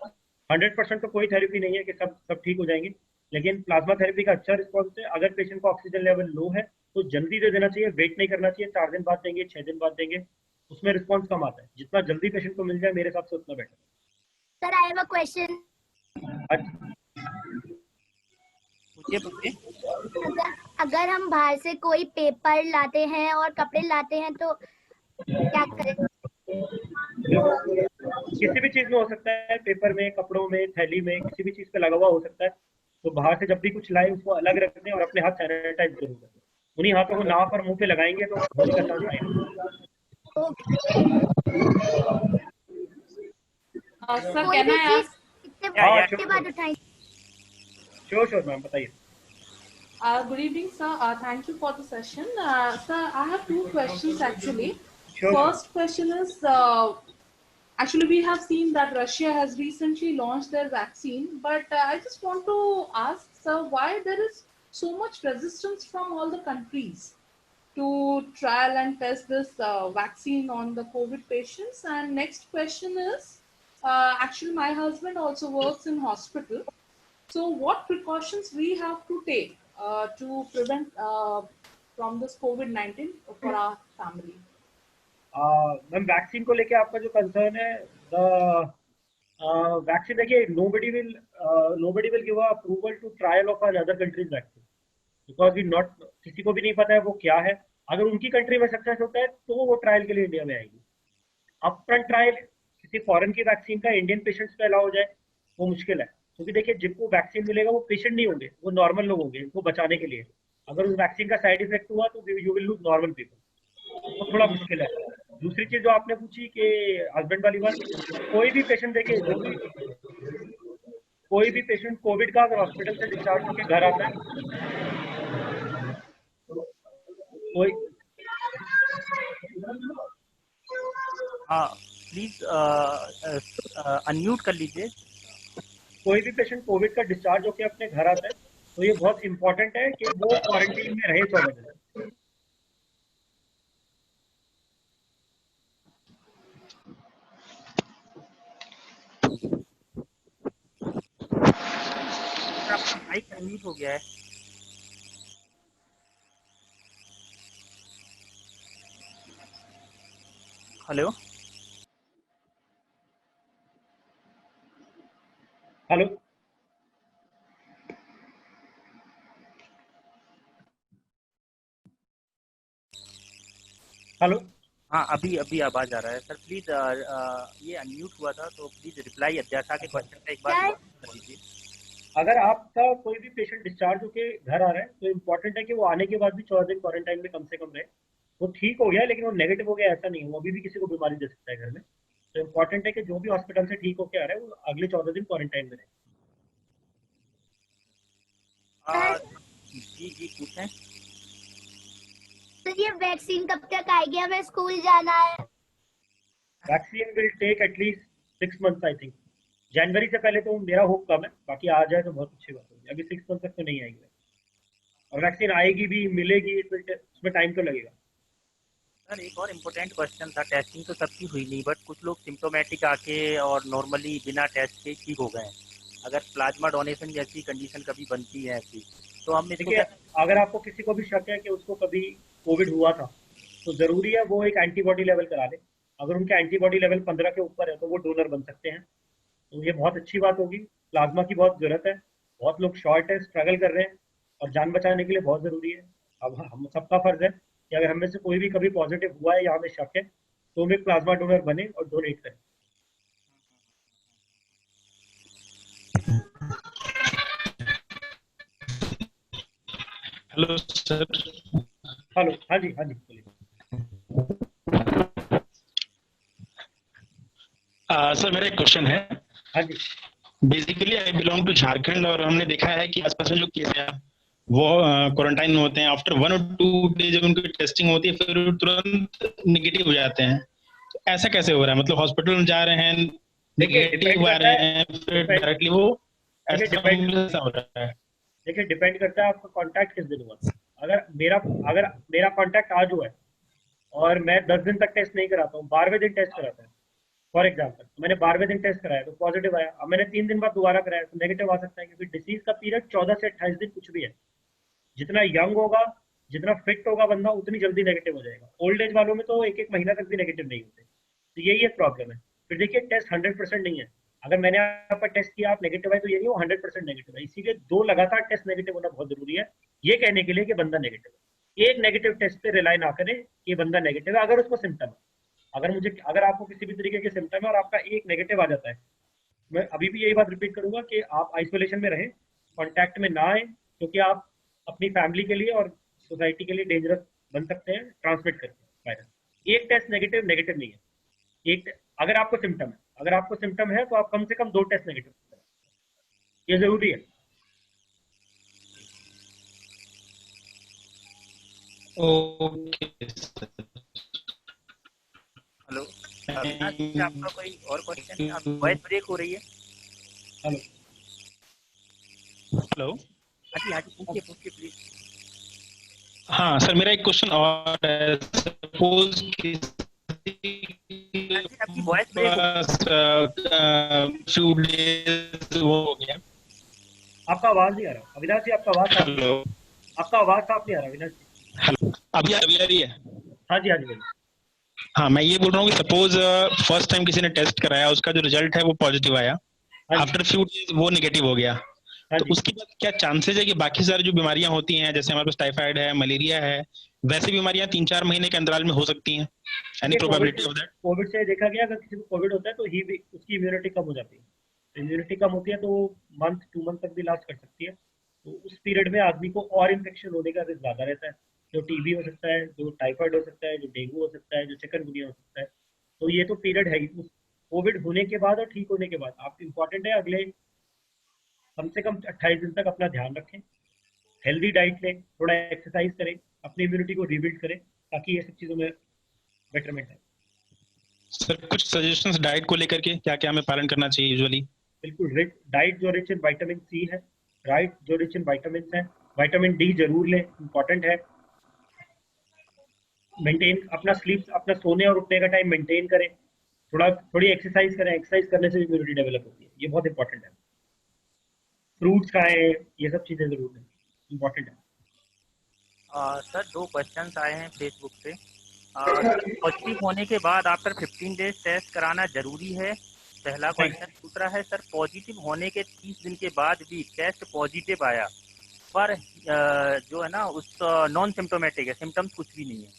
100% तो कोई थेरेपी नहीं है कि सब ठीक हो जाएंगे, लेकिन प्लाज्मा थेरेपी का अच्छा रिस्पॉन्स है। अगर पेशेंट का ऑक्सीजन लेवल लो है तो जल्दी दे देना चाहिए, वेट नहीं करना चाहिए। 4 दिन बाद देंगे, 6 दिन बाद देंगे, उसमें रिस्पॉन्स कम आता है। जितना जल्दी पेशेंट को मिल जाए मेरे हिसाब से उतना better. Sir I have a question. अगर हम बाहर से कोई पेपर लाते हैं और कपड़े लाते हैं तो क्या करें? किसी भी चीज में हो सकता है, पेपर में, कपड़ों में, थैली में, किसी भी चीज पे लगा हुआ हो सकता है। तो बाहर से जब भी कुछ लाए उसको अलग रख दें और अपने हाथ सैनिटाइज जरूर करें। उन्हीं हाथों को नाक और मुंह पे लगाएंगे तो होने का चांस नहीं। Sir, कोई can भी I चीज ask? कितने बाद उठाएं? श्योर मैम, बताइए। Good evening, sir. Thank you for the session. Sir, I have 2 questions actually. Sure. First question is, actually we have seen that Russia has recently launched their vaccine, but I just want to ask, sir, why there is so much resistance from all the countries to trial and test this vaccine on the COVID patients? And next question is, actually my husband also works in hospital. So what precautions we have to take to prevent from this COVID-19 for our family? Ma'am, vaccine को लेके आपका जो concern है, vaccine, देखिए, nobody will give a approval to trial of another country's vaccine because we not, किसी को भी नहीं पता है वो क्या है। अगर उनकी कंट्री में सक्सेस होता है तो वो ट्रायल के लिए इंडिया में आएगी। अपफ्रंट ट्रायल किसी फॉरेन की वैक्सीन का इंडियन पेशेंट्स पे अलाउ हो जाए वो मुश्किल है, क्योंकि देखिए, जिनको वैक्सीन मिलेगा वो पेशेंट नहीं होंगे, वो नॉर्मल लोग होंगे, इनको बचाने के लिए। अगर उस वैक्सीन का साइड इफेक्ट हुआ तो you will lose normal people, तो थोड़ा मुश्किल है। दूसरी चीज जो आपने पूछी कि हस्बैंड वाली बात, कोई भी पेशेंट, देखिए, कोई भी पेशेंट कोविड का अगर हॉस्पिटल से डिस्चार्ज होकर घर आता है, कोई प्लीज अनम्यूट कर लीजिए। कोई भी पेशेंट कोविड का डिस्चार्ज होकर अपने घर आता है तो ये बहुत इंपॉर्टेंट है कि वो क्वारंटीन में रहे 14 दिन। आपका माइक अनम्यूट हो गया है। हेलो हेलो हेलो हाँ, अभी आवाज आ रहा है सर। प्लीज ये अनम्यूट हुआ था, तो प्लीज रिप्लाई अध्यासा के क्वेश्चन का एक बार कर दीजिए। अगर आपका कोई भी पेशेंट डिस्चार्ज होके घर आ रहा है तो इम्पोर्टेंट है कि वो आने के बाद भी 14 दिन क्वारंटाइन में कम से कम रहे। वो ठीक हो गया लेकिन वो नेगेटिव हो गया ऐसा नहीं, वो अभी भी किसी को बीमारी दे सकता है घर में। तो इम्पोर्टेंट है कि जो भी हॉस्पिटल से ठीक होके आ रहा है वो अगले 14 दिन क्वारंटाइन में रहे। जी जी पूछें। तो ये वैक्सीन कब तक आएगी? हमें स्कूल जाना है। Vaccine will take at least 6 months I think. जनवरी से पहले तो मेरा होप कम है, बाकी आ जाए तो बहुत अच्छी बात होगी। अभी 6 मंथ तक तो नहीं आएगी, और वैक्सीन आएगी भी, मिलेगी, उसमें टाइम तो लगेगा। सर एक और इम्पोर्टेंट क्वेश्चन था, टेस्टिंग तो सबकी हुई नहीं, बट कुछ लोग सिम्टोमेटिक आके और नॉर्मली बिना टेस्ट के ठीक हो गए हैं। अगर प्लाज्मा डोनेशन जैसी कंडीशन कभी बनती है ऐसी, तो हम इसको देखिए, अगर आपको किसी को भी शक है कि उसको कभी कोविड हुआ था, तो जरूरी है वो एक एंटीबॉडी लेवल करा ले। अगर उनके एंटीबॉडी लेवल 15 के ऊपर है तो वो डोनर बन सकते हैं, तो ये बहुत अच्छी बात होगी। प्लाज्मा की बहुत जरूरत है, बहुत लोग शॉर्ट है, स्ट्रगल कर रहे हैं, और जान बचाने के लिए बहुत जरूरी है। अब हम सबका फर्ज है कि अगर हमें से कोई भी कभी पॉजिटिव हुआ है या हमें शक है तो हम एक प्लाज्मा डोनर बने और डोनेट करें। Hello sir. हेलो, हाँ जी बोलिए। सर मेरा एक क्वेश्चन है। हाँ जी। Basically I belong to Jharkhand, और हमने देखा है कि आसपास में जो केस है वो क्वारंटाइन में होते हैं। आफ्टर 1 और 2 डे जब उनकी टेस्टिंग होती है फिर तुरंत निगेटिव हो जाते हैं। तो ऐसा कैसे हो रहा है? मतलब हॉस्पिटल में जा रहे हैं, निगेटिव आ रहे हैं, फिर डायरेक्टली वो ऐसा हो रहा है। देखिए, डिपेंड करता है आपका कांटेक्ट किस दिन हुआ। अगर मेरा कांटेक्ट आज हुआ है और मैं 10 दिन तक टेस्ट नहीं कराता हूँ, 12वें दिन टेस्ट कराता है फॉर एग्जाम्पल, मैंने 12वें दिन टेस्ट कराया तो पॉजिटिव आया, अब मैंने 3 दिन बाद दोबारा कराया तो नेगेटिव आ सकता है, क्योंकि डिसीज का पीरियड 14 से 28 दिन कुछ भी है। जितना यंग होगा, जितना फिट होगा बंदा, उतनी जल्दी नेगेटिव हो जाएगा। ओल्ड एज वालों में तो 1-1 महीना तक भी नेगेटिव नहीं होते, तो यही एक प्रॉब्लम है। फिर देखिए, टेस्ट 100% नहीं है। अगर मैंने आपका टेस्ट किया, आप नेगेटिव है, तो ये नहीं वो 100% नेगेटिव है। इसीलिए 2 लगातार टेस्ट नेगेटिव होना बहुत जरूरी है, ये कहने के लिए कि बंदा नेगेटिव है। एक नेगेटिव टेस्ट पे रिलाई ना करें कि बंदा नेगेटिव है, अगर उसको सिम्टम है। अगर आपको किसी भी तरीके के सिम्टम है और आपका एक नेगेटिव आ जाता है, मैं अभी भी यही बात रिपीट करूंगा कि आप आइसोलेशन में रहें, कांटेक्ट में ना आए, क्योंकि आप अपनी फैमिली के लिए और सोसाइटी के लिए डेंजरस बन सकते हैं, ट्रांसमिट करके वायरस। एक टेस्ट नेगेटिव नहीं है। अगर आपको सिम्टम है तो आप कम से कम 2 टेस्ट नेगेटिव करें, ये जरूरी है। ओके। हेलो, आपका कोई और क्वेश्चन है? आपकी वॉइस ब्रेक हो रही है। हेलो। हाँ जी पूछिए प्लीज। हाँ सर, मेरा एक क्वेश्चन और है। सपोज आपकी वॉइस ब्रेक फ्यू डेज वो हो गया। आपका आवाज नहीं आ रहा अविनाश जी, आपका आवाज साफ नहीं आ रहा अविनाश जी। हेलो, अभी आ रही है? हाँ जी बोलिए। हाँ, मैं ये बोल रहा हूँ कि सपोज फर्स्ट टाइम किसी ने टेस्ट कराया, उसका जो रिजल्ट है वो पॉजिटिव आया, आफ्टर फ्यू डेज वो नेगेटिव हो गया, तो उसके बाद क्या चांसेस है कि बाकी सारी जो बीमारियां होती हैं, जैसे हमारे पास टाइफाइड है, मलेरिया है, वैसी बीमारियां 3-4 महीने के अंतराल में हो सकती हैं? Any probability of that? Covid से देखा गया, अगर किसी को कोविड होता है तो उसकी इम्यूनिटी कम हो जाती है। इम्यूनिटी कम होती है तो 1-2 मंथ तक भी लास्ट कर सकती है। तो उस पीरियड में आदमी को और इन्फेक्शन होने का रिस्क ज्यादा रहता है, जो टीबी हो सकता है, जो टाइफाइड हो सकता है, जो डेंगू हो सकता है, जो चिकनगुनिया हो सकता है। तो ये तो पीरियड है ही। कोविड होने के बाद और ठीक होने के बाद आप इम्पोर्टेंट है अगले कम से कम 28 दिन तक अपना ध्यान रखें, हेल्दी डाइट लें, थोड़ा एक्सरसाइज करें, अपनी इम्यूनिटी को रिबिल्ड करें, ताकि ये सब चीज़ों में बेटरमेंट है। सर कुछ सजेशंस डाइट को लेकर के, क्या क्या हमें पालन करना चाहिए यूजुअली? बिल्कुल, डाइट जो रिच इन विटामिन सी है, राइट जो रिच इन विटामिन है, विटामिन डी जरूर लें, इंपॉर्टेंट है। मेंटेन अपना स्लीप, अपना सोने और उठने का टाइम मेंटेन करें, थोड़ी एक्सरसाइज करें, एक्सरसाइज करने से इम्यूनिटी डेवलप होती है, ये बहुत इंपॉर्टेंट है। फ्रूट्स खाएं, ये सब चीजें जरूर है, इंपॉर्टेंट है। सर 2 क्वेश्चंस आए हैं फेसबुक पे। पॉजिटिव होने के बाद आफ्टर 15 डेज टेस्ट कराना जरूरी है, पहला क्वेश्चन। दूसरा है सर, पॉजिटिव होने के 30 दिन के बाद भी टेस्ट पॉजिटिव आया पर जो है ना उस नॉन सिम्टोमेटिक है, सिम्टम्स कुछ भी नहीं है।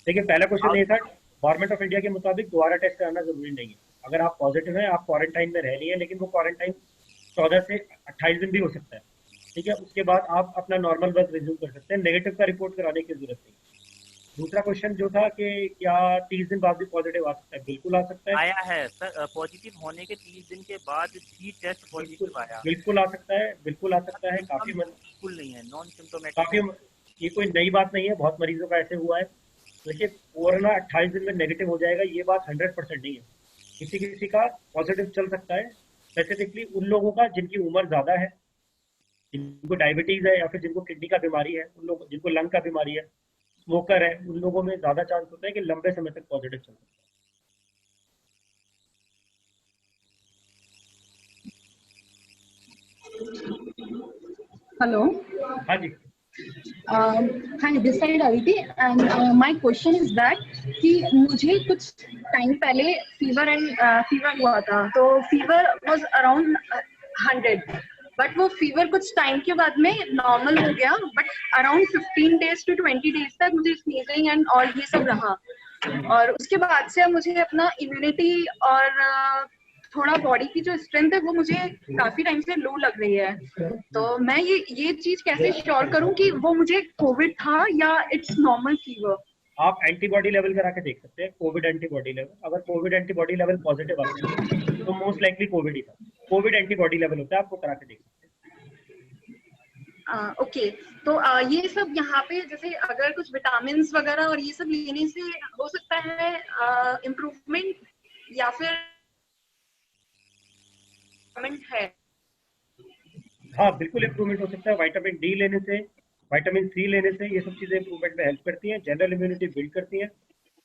देखिए, पहला क्वेश्चन ये था, गवर्नमेंट ऑफ इंडिया के मुताबिक दोबारा टेस्ट कराना जरूरी नहीं है। अगर आप पॉजिटिव हैं, आप क्वारंटाइन में रह रही है, लेकिन वो क्वारंटाइन 14 से 28 दिन भी हो सकता है, ठीक है। उसके बाद आप अपना नॉर्मल वर्क रिज्यूम कर सकते हैं, नेगेटिव का रिपोर्ट कराने की जरूरत नहीं। दूसरा क्वेश्चन जो था कि क्या 30 दिन बाद भी पॉजिटिव आ सकता है? बिल्कुल आ सकता है। आया है सर, पॉजिटिव होने के 30 दिन के बाद भी टेस्ट पॉजिटिव आया। बिल्कुल आ सकता है, बिल्कुल आ सकता है। बिल्कुल नहीं है, नॉन सिम्टोमेटिक। काफी ये कोई नई बात नहीं है, बहुत मरीजों का ऐसे हुआ है। देखिए कोरोना 28 दिन में नेगेटिव हो जाएगा, ये बात 100% नहीं है। किसी किसी का पॉजिटिव चल सकता है, स्पेसिफिकली उन लोगों का जिनकी उम्र ज्यादा है, जिनको डायबिटीज है या फिर जिनको किडनी का बीमारी है, उन लोग जिनको लंग का बीमारी है, स्मोकर है, उन लोगों में ज्यादा चांस होता है कि लंबे समय तक पॉजिटिव चल सकता Hello. है। हाँ जी। Hi, this side Aditi, and my question is that कि मुझे कुछ टाइम पहले फीवर हुआ था, तो फीवर वाज अराउंड 100, बट वो फीवर कुछ टाइम के बाद में नॉर्मल हो गया, but around 15 days to 20 days तक मुझे स्नीजिंग एंड और ये सब रहा, और उसके बाद से मुझे अपना इम्यूनिटी और थोड़ा बॉडी की जो स्ट्रेंथ है वो मुझे काफी टाइम से लो लग रही है। तो मैं ये चीज कैसे श्योर करूं कि वो मुझे कोविड था या इट्स नॉर्मल फीवर? आप एंटीबॉडी लेवल करा के देख सकते हैं, कोविड एंटीबॉडी लेवल। अगर कोविड एंटीबॉडी लेवल पॉजिटिव आता है तो मोस्ट लाइकली कोविड ही था। कोविड एंटीबॉडी लेवल होता है, आपको करा के देख सकते हैं। ओके, तो ये सब यहाँ पे जैसे अगर कुछ विटामिन वगैरह और ये सब लेने से हो सकता है इम्प्रूवमेंट, या फिर है? हाँ बिल्कुल इम्प्रूवमेंट हो सकता है। विटामिन डी लेने से, विटामिन सी लेने से, ये सब चीजें इम्प्रूवमेंट में हेल्प करती हैं, जनरल इम्यूनिटी बिल्ड करती हैं,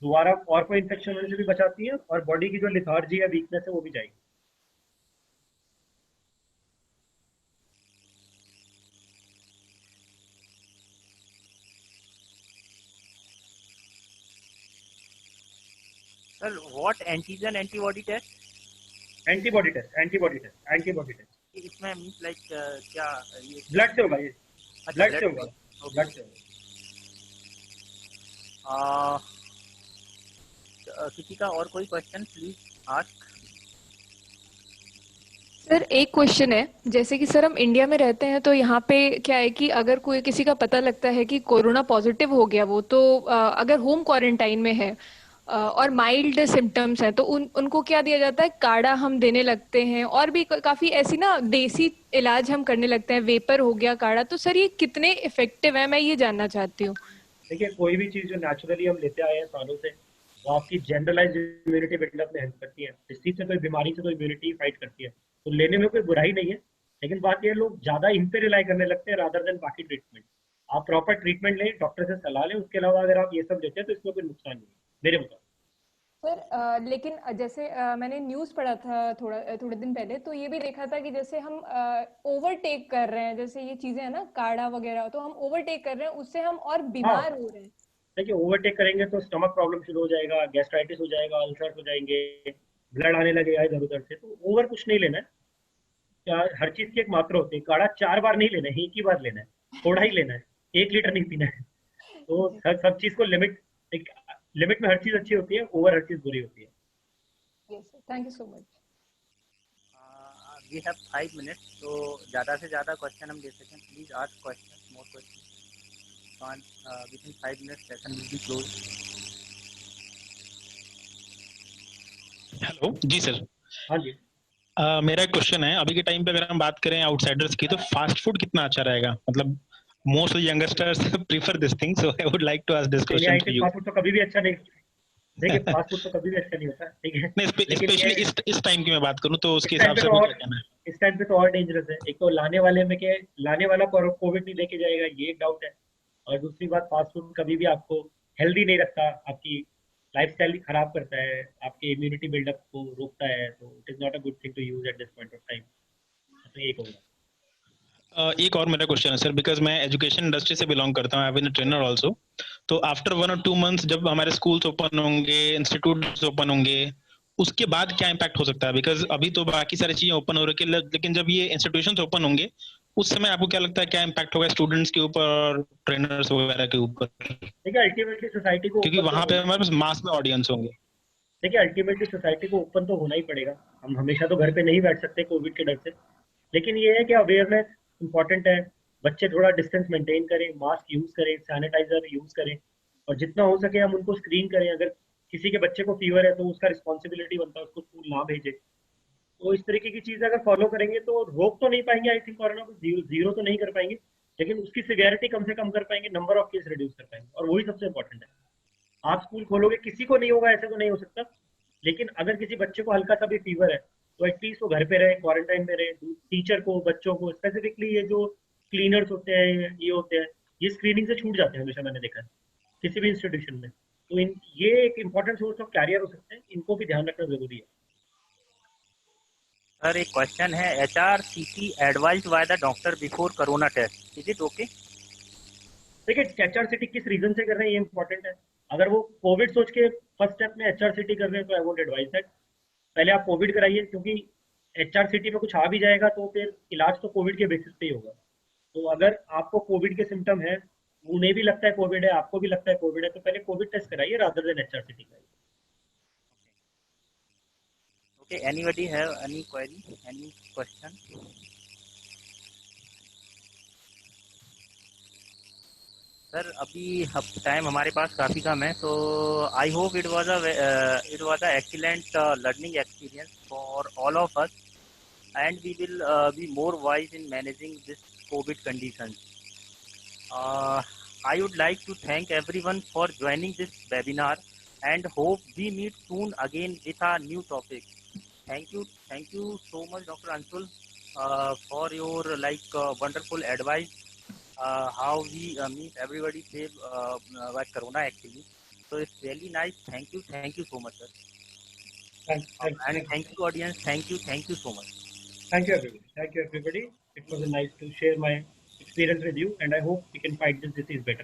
दोबारा और कोई इन्फेक्शन होने से भी बचाती हैं, और बॉडी की जो लिथार्जी है, वीकनेस है, वो भी जाएगी। Sir what antigen antibody test? Antibody test इसमें मींस लाइक क्या ये ब्लड से होगा, ये ब्लड से होगा, ब्लड से होगा। किसी का और कोई क्वेश्चन प्लीज आस्क। सर एक क्वेश्चन है, जैसे कि सर हम इंडिया में रहते हैं तो यहाँ पे क्या है कि अगर कोई किसी का पता लगता है कि कोरोना पॉजिटिव हो गया वो, तो अगर होम क्वारंटाइन में है और माइल्ड सिम्टम्स हैं तो उनको क्या दिया जाता है? काढ़ा हम देने लगते हैं, और भी काफी ऐसी ना देसी इलाज हम करने लगते हैं, वेपर हो गया, काढ़ा। तो सर ये कितने इफेक्टिव है, मैं ये जानना चाहती हूँ। देखिए कोई भी चीज जो नेचुरली हम लेते आए हैं सालों से, वो आपकी जनरलाइज इम्यूनिटी बिल्डअप में हेल्प करती है। इस चीज से कोई बीमारी से कोई इम्यूनिटी फाइट करती है, तो लेने में कोई बुराई नहीं है। लेकिन बात ये, लोग ज्यादा इन पे रिलाई करने लगते हैं रादर देन बाकी ट्रीटमेंट। आप प्रॉपर ट्रीटमेंट लें, डॉक्टर से सलाह लें, उसके अलावा अगर आप ये सब लेते हैं तो इसमें कोई नुकसान नहीं है मेरे मुताबिक। सर लेकिन जैसे मैंने न्यूज़ पढ़ा था थोड़े दिन पहले, तो ये भी देखा था कि जैसे हम ओवरटेक कर रहे हैं, जैसे ये चीजें है ना काढ़ा वगैरह, तो हम ओवरटेक कर रहे हैं, उससे हम और बीमार हो रहे हैं। देखिए ओवरटेक करेंगे तो स्टमक प्रॉब्लम शुरू हो जाएगा, गैस्ट्राइटिस हो जाएगा, अल्सर हो जाएंगे, ब्लड आने लगेगा इधर उधर से। तो ओवर कुछ नहीं लेना है, क्या हर चीज की एक मात्रा होती है। काढ़ा 4 बार नहीं लेना है, एक ही बार लेना है, थोड़ा ही लेना है, 1 लीटर नहीं पीना है। तो सब चीज को लिमिट में हर चीज अच्छी होती है, ओवर हर चीज बुरी होती है। Yes sir, thank you so much. We have 5 minutes, तो ज्यादा से ज्यादा क्वेश्चन हम ले सकें। Please ask question, more question. Within 5 minutes session will be close. Hello जी सर। हाँ जी। मेरा एक क्वेश्चन है, अभी के टाइम पे अगर हम बात करें आउटसाइडर्स की, तो फास्ट फूड कितना अच्छा रहेगा? मतलब most youngsters prefer this thing, so I would like to ask this question to you. Fast food तो कभी भी अच्छा नहीं, देखिए फास्ट फूड तो कभी भी अच्छा नहीं होता, ठीक है। नहीं, स्पेशली इस टाइम की मैं बात करूं तो उसके हिसाब से क्या कहना है? इस टाइम पे तो और डेंजरस है। एक तो लाने वाले में के लाने वाला कोविड नहीं लेके जाएगा, ये एक डाउट है। और दूसरी बात, फास्ट फूड कभी भी आपको हेल्दी नहीं रखता, आपकी लाइफस्टाइल खराब करता है, आपके इम्यूनिटी बिल्डअप को रोकता है। तो it is not a good thing to use at this point of time. तो एक होगा। एक और मेरा क्वेश्चन है सर, बिकॉज मैं एजुकेशन इंडस्ट्री से बिलोंग करता हूँ, I been a trainer also. तो आफ्टर 1 और 2 मंथ्स जब हमारे स्कूल्स ओपन होंगे, इंस्टीट्यूट्स ओपन होंगे, उसके बाद क्या इम्पैक्ट हो सकता है? बिकॉज अभी तो बाकी सारी चीजें ओपन हो रही है, लेकिन जब ये इंस्टीट्यूशंस ओपन होंगे उस समय आपको क्या लगता है क्या इम्पैक्ट होगा स्टूडेंट्स के ऊपर और ट्रेनर्स वगैरह के ऊपर? देखिए अल्टीमेटली सोसाइटी को, क्योंकि वहां पे हमारे पास मास में ऑडियंस होंगे। देखिए अल्टीमेटली सोसाइटी को ओपन तो होना ही पड़ेगा। हम हमेशा तो घर पे नहीं बैठ सकते कोविड के डर से। लेकिन ये है कि अवेयरनेस इंपॉर्टेंट है, बच्चे थोड़ा डिस्टेंस मेंटेन करें, मास्क यूज करें, सैनिटाइजर यूज करें, और जितना हो सके हम उनको स्क्रीन करें। अगर किसी के बच्चे को फीवर है तो उसका रिस्पॉन्सिबिलिटी बनता है उसको स्कूल ना भेजे। तो इस तरीके की चीजें अगर फॉलो करेंगे तो रोक तो नहीं पाएंगे आई थिंक कोरोना को, जीरो तो नहीं कर पाएंगे, लेकिन उसकी सिवियरिटी कम से कम कर पाएंगे, नंबर ऑफ केस रिड्यूस कर पाएंगे, और वही सबसे इंपॉर्टेंट है। आप स्कूल खोलोगे, किसी को नहीं होगा ऐसा तो नहीं हो सकता, लेकिन अगर किसी बच्चे को हल्का सा भी फीवर है तो एटलीस्ट वो घर पे रहे, क्वारंटाइन में रहे। टीचर को, बच्चों को, स्पेसिफिकली ये जो क्लीनर्स होते हैं, ये होते हैं, ये स्क्रीनिंग से छूट जाते हैं हमेशा, मैंने देखा है किसी भी इंस्टीट्यूशन में। तो ये एक इंपॉर्टेंट सोर्स ऑफ कैरियर हो सकते हैं, इनको भी ध्यान रखना जरूरी है। सर एक क्वेश्चन है, HRCT advised by the doctor before corona test, is it okay? देखिए HRCT किस रीजन से कर रहे हैं ये इंपॉर्टेंट है। अगर वो कोविड सोच के फर्स्ट स्टेप में HRCT कर रहे हैं तो आई वोंट एडवाइज दैट पहले आप कोविड कराइए, क्योंकि HRCT में कुछ आ भी जाएगा तो फिर इलाज तो कोविड के बेसिस पे ही होगा। तो अगर आपको कोविड के सिम्टम है, उन्हें भी लगता है कोविड है, आपको भी लगता है कोविड है, तो पहले कोविड टेस्ट कराइए रादर देन HRCT कराइए। Okay, anybody have any query, any question? Sir अभी टाइम हमारे पास काफ़ी कम है, तो I hope it was a excellent learning experience for all of us, and we will be more wise in managing this covid conditions. I would like to thank everyone for joining this webinar and hope we meet soon again with a new topic. Thank you so much, Dr. Anshul, for your wonderful advice. How we meet everybody save by Corona actually. So it's really nice. Thank you so much, sir. And thank you audience. Thank you so much. Thank you everybody. It was nice to share my experience with you, and I hope we can fight this disease better.